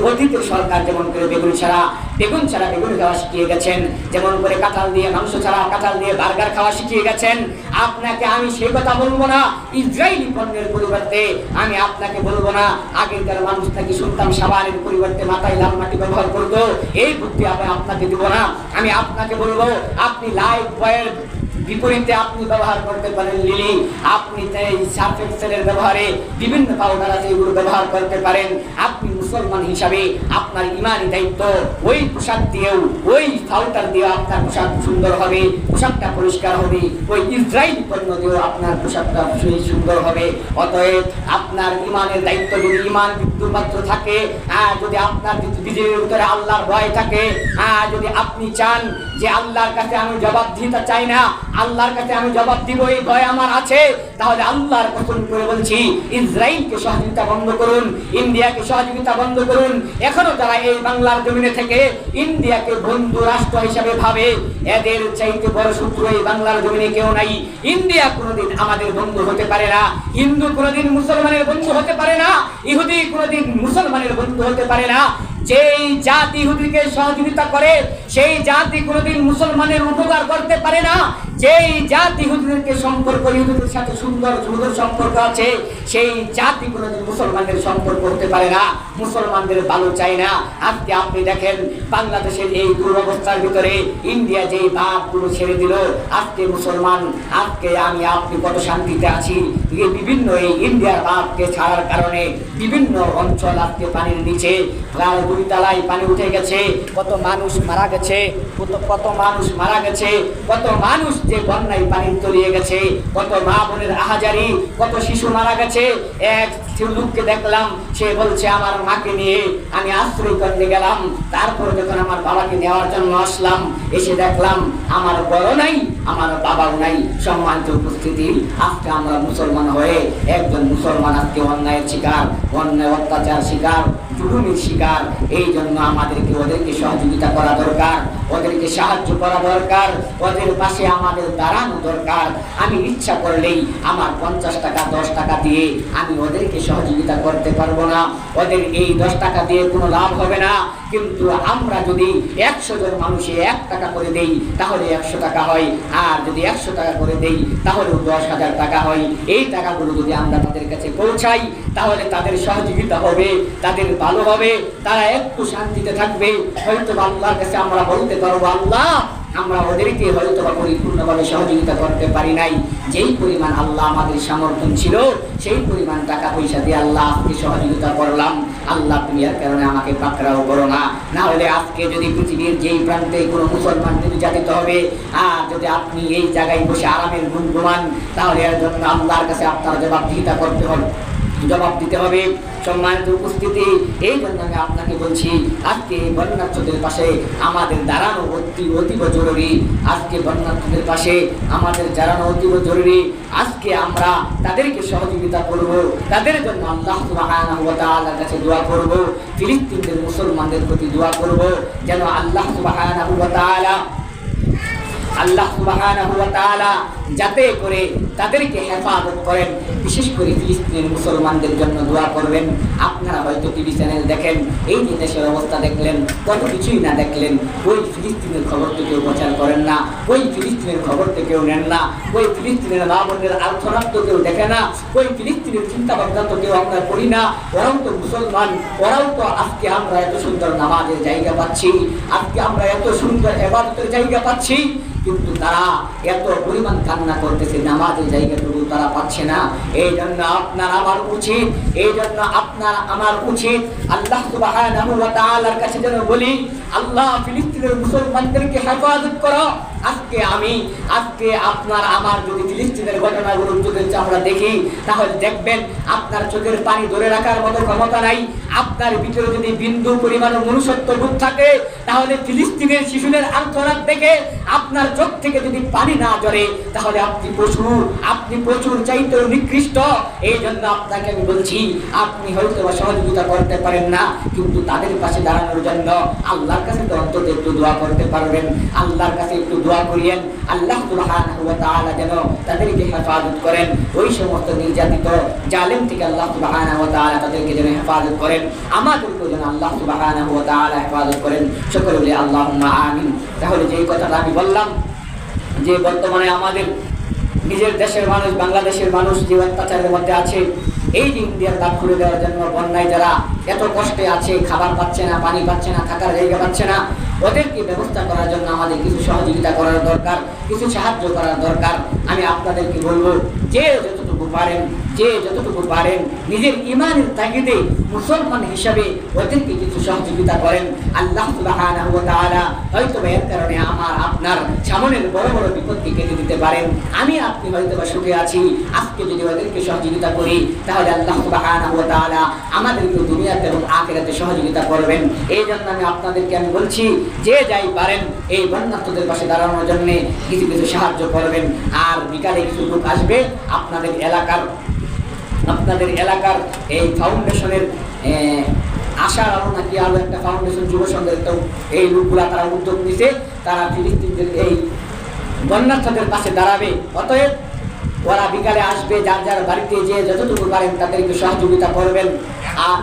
অতীতের সরকার যেমন করে বেগুন ছাড়া বেগুন খাওয়া শিখিয়ে গেছেন, যেমন করে কাঁঠাল দিয়ে মাংস ছাড়া কাঁঠাল দিয়ে বার্গার খাওয়া শিখিয়ে গেছেন, আপনাকে আমি সেই কথা বলবো না। ইসরায়েলি পণ্যের পরিবর্তে আমি আপনাকে বলবো না, আগেকার মানুষ থেকে শুনতাম সাবানের পরিবর্তে মাথায় লাল মাটি ব্যবহার করতো, এই বুদ্ধি আমি আপনাকে দিব না। আমি আপনাকে বলবো আপনি লাইফ বয়ের বিপরীতে আপনি ব্যবহার করতে পারেন লিলি, আপনি সার্ফ এক্সেলের ব্যবহারে বিভিন্ন পাউডার আছে এগুলো ব্যবহার করতে পারেন। আপনি মুসলমান হিসাবে আপনার ইমানি দায়িত্ব, ওই পোশাক দিয়েও ওই পাউডার দিয়ে আপনার পোশাক সুন্দর হবে, পোশাকটা পরিষ্কার হবে, ওই ইসরায়েলি পণ্য দিয়েও আপনার পোশাকটা সুন্দর হবে। অতএব আপনার ইমানের দায়িত্ব যদি ইমান বিন্দুমাত্র থাকে, যদি আপনার বিজয়ের ভিতরে আল্লাহর ভয় থাকে, যদি আপনি চান যে আল্লাহর কাছে আমি জবাব দিতে চাই না, আল্লাহর কাছে আমি জবাব দিব এই ভয় আমার আছে, তাহলে আল্লাহর কসম করে বলছি ইসরায়েলকে সহযোগিতা বন্ধ করুন, ইন্ডিয়াকে সহযোগিতা বন্ধ করুন। এখনো যারা এই বাংলার জমিনে থেকে ইন্ডিয়াকে বন্ধু রাষ্ট্র হিসাবে ভাবে, এদের চাইতে বড় শত্রু এই বাংলার জমিনে কেউ নাই। ইন্ডিয়া কোনোদিন আমাদের বন্ধু হতে পারে না, হিন্দু কোনোদিন মুসলমানের বন্ধু হতে পারে না, ইহুদি কোনোদিন মুসলমানের বন্ধু হতে পারে না। যেই জাতি ইহুদিকে সহযোগিতা করে সেই জাতি কোনোদিন মুসলমানের উপকার করতে পারে না। যেই জাতি ইহুদিদেরকে সম্পর্ক ইহুদিদের সাথে সুন্দর সম্পর্ক আছে সেই জাতি কোনোদিন মুসলমানদের সম্পর্ক হতে পারে না, মুসলমানদের ভালো চায় না। আজকে আপনি দেখেন বাংলাদেশের এই দুরবস্থার ভিতরে ইন্ডিয়া যেই ভাবগুলো ছেড়ে দিল, আজকে মুসলমান, আজকে আমি আপনি কত শান্তিতে আছি। বিভিন্ন এই ইন্ডিয়ার ভাবকে ছাড়ার কারণে বিভিন্ন অঞ্চল আজকে পানির নিচে, প্রায় 2 তলায় পানি উঠে গেছে, কত মানুষ মারা গেছে, কত মানুষ মারা গেছে, কত মানুষ যে বন্যায় পানি তলিয়ে গেছে, কত মা বোনের আহাজারি, কত শিশু মারা গেছে। এক লোককে দেখলাম, সে বলছে আমার মাকে নিয়ে আমি আশ্রয় করতে গেলাম, তারপরে যখন আমার বাবাকে নেওয়ার জন্য আসলাম, এসে দেখলাম আমার বড় নাই, আমার বাবাও নাই। সম্মানিত উপস্থিতি, আজকে আমরা মুসলমান হয়ে একজন মুসলমান আজকে অন্যায়ের শিকার, অন্যায় অত্যাচার শিকার, জুলুমের শিকার। এই জন্য আমাদেরকে ওদেরকে সহযোগিতা করা দরকার, ওদেরকে সাহায্য করা দরকার, ওদের পাশে আমাদের দাঁড়ানো দরকার। আমি ইচ্ছা করলেই আমার 50 টাকা 10 টাকা দিয়ে আমি ওদেরকে সহযোগিতা করতে পারবো না, ওদের এই 10 টাকা দিয়ে কোনো লাভ হবে না। কিন্তু আমরা যদি 100 জন মানুষে 1 টাকা করে দেই তাহলে 100 টাকা হয়, আর যদি 100 টাকা করে দেই তাহলেও 10,000 টাকা হয়। এই টাকাগুলো যদি আমরা তাদের কাছে পৌঁছাই তাহলে তাদের সহযোগিতা হবে, তাদের ভালো হবে, তারা একটু শান্তিতে থাকবে। হয়তো আল্লাহর কাছে আমরা বলতে পারবো, আল্লাহ আমরা ওদেরকে হয়তো বা পরিপূর্ণভাবে সহযোগিতা করতে পারি নাই, যেই পরিমাণ আল্লাহ আমাদের সামর্থ্য ছিল সেই পরিমাণ টাকা পয়সা দিয়ে আল্লাহ আজকে সহযোগিতা করলাম। আল্লাহ তুমি এর কারণে আমাকে পাকড়াও করো না, না হলে আজকে যদি পৃথিবীর যেই প্রান্তে কোনো মুসলমান নির্যাতিত হবে, আর যদি আপনি এই জায়গায় বসে আরামের গুণ ঘুমান, তাহলে এর জন্য আল্লাহর কাছে আপনার জবাবদিহিতা করতে হবে, জবাব দিতে হবে। সম্মানিত উপস্থিতি, এই জন্য আমি আপনাকে বলছি আজকে বন্যার্থদের পাশে আমাদের দাঁড়ানো অতীব জরুরি। আজকে বন্যার্থদের পাশে আমাদের দাঁড়ানো অতীব জরুরি। আজকে আমরা তাদেরকে সহযোগিতা করব, তাদের জন্য আল্লাহ সুবহানাহু ওয়া তাআলার কাছে দোয়া করব, ফিলিস্তিনের মুসলমানদের প্রতি দোয়া করব যেন আল্লাহ সুবহানাহু ওয়া তাআলা যাতে করে তাদেরকে হেফাজত করেন। বিশেষ করে ফিলিস্তিনের মুসলমানদের জন্য দোয়া করবেন। আপনারা হয়তো টিভি চ্যানেল দেখেন, এই যে দেশের অবস্থা দেখলেন, কত কিছুই না দেখলেন, ওই ফিলিস্তিনের খবর তো কেউ প্রচার করেন না, ওই ফিলিস্তিনের খবর তো কেউ নেন না, ওই ফিলিস্তিনের মা বোনের আর্থনাদ তো কেউ দেখে না, ওই ফিলিস্তিনের চিন্তা ভাবনা তো কেউ আমরা করি না। ওরাও তো মুসলমান, ওরাও তো আজকে আমরা এত সুন্দর নামাজের জায়গা পাচ্ছি, আজকে আমরা এত সুন্দর ইবাদতের জায়গা পাচ্ছি, কিন্তু তারা এত পরিমাণ কান্না করতেছে, নামাজের জায়গাটুকু তারা পাচ্ছে না। এই জন্য আপনার আমার উচিত, এই জন্য আপনার আমার উচিত আল্লাহ সুবহানাহু ওয়া তাআলার কাছে যেন বলি, আল্লাহ ফিলিস্তিনের মুসলমানদেরকে হেফাজত করো। আজকে আপনার আমার যদি ফিলিস্তিনের ঘটনাগুলো যদি আমরা দেখি, তাহলে দেখবেন আপনার চোখের পানি ধরে রাখার মতো ক্ষমতা নাই। আপনার ভিতরে যদি বিন্দু পরিমাণ মনুষ্যত্ব বোধ থাকে, তাহলে ফিলিস্তিনের শিশুদের আর্তনাদ দেখে আপনার চোখ থেকে যদি পানি না ঝরে, তাহলে আপনি প্রচুর চাইতেও নিকৃষ্ট। এই জন্য আপনাকে আমি বলছি, আপনি হয়তো সহযোগিতা করতে পারেন না, কিন্তু তাদের পাশে দাঁড়ানোর জন্য আল্লাহর কাছে তো অন্তত একটু দোয়া করতে পারবেন। আল্লাহর কাছে একটু দোয়া করিয়েন, আল্লাহ সুবহানাহু ওয়া তাআলা যেন তাদেরকে হেফাজত করেন, ওই সমস্ত নির্যাতিত জালেম থেকে আল্লাহ সুবহানাহু ওয়া তাআলা তাদেরকে যেন হেফাজত করেন, আমাদেরকেও যেন আল্লাহ সুবহানাহু ওয়া তাআলা হেফাজত করেন। সকলে বলি আল্লাহুম্মা আমিন। তাহলে যে কথাটা আমি বললাম, যে বর্তমানে আমাদের নিজের দেশের মানুষ, বাংলাদেশের মানুষ যে অত্যাচারের মধ্যে আছে, এই যে ইন্ডিয়ার দাগ খুলে দেওয়ার জন্য বন্যায় যারা এত কষ্টে আছে, খাবার পাচ্ছে না, পানি পাচ্ছে না, থাকার জায়গা পাচ্ছে না, ওদেরকে ব্যবস্থা করার জন্য আমাদের কিছু সহযোগিতা করার দরকার, কিছু সাহায্য করার দরকার। আমি আপনাদেরকে বলবো, যে যতটুকু পারেন নিজের ইমানের তাগিদে মুসলমান হিসাবে ওদেরকে কিছু সহযোগিতা করেন। আল্লাহ সুবহানাহু ওয়া তাআলা হয়তো এর কারণে আমার আপনার সামনের বড় বড় বিপদকে কেটে দিতে পারেন। আপনি হয়তো সুখে আছি, আজকে যদি ওদেরকে সহযোগিতা করি, তাহলে আল্লাহ সুবহানাহু ওয়া তাআলা আমাদেরকে দুনিয়াতে এবং আখিরাতে সহযোগিতা করবেন। এই জন্য আপনাদেরকে বলছি, যে যাই পারেন এই বন্যার্তদের পাশে দাঁড়ানোর জন্য কিছু কিছু সাহায্য করবেন। আর বিকালে কিছু লোক আসবে আপনাদের এলাকার এই ফাউন্ডেশনের আশার আলো নাকি আলো একটা ফাউন্ডেশন যুব সংঘের, তো এই লোকগুলা তারা উদ্যোগ নিছে, তারা ফিলিস্তিনদের এই বন্যার্থদের পাশে দাঁড়াবে। অতএব ওরা বিকালে আসবে, যার যার বাড়িতে যে যতটুকু পারেন তাদেরকে সহযোগিতা করবেন। আর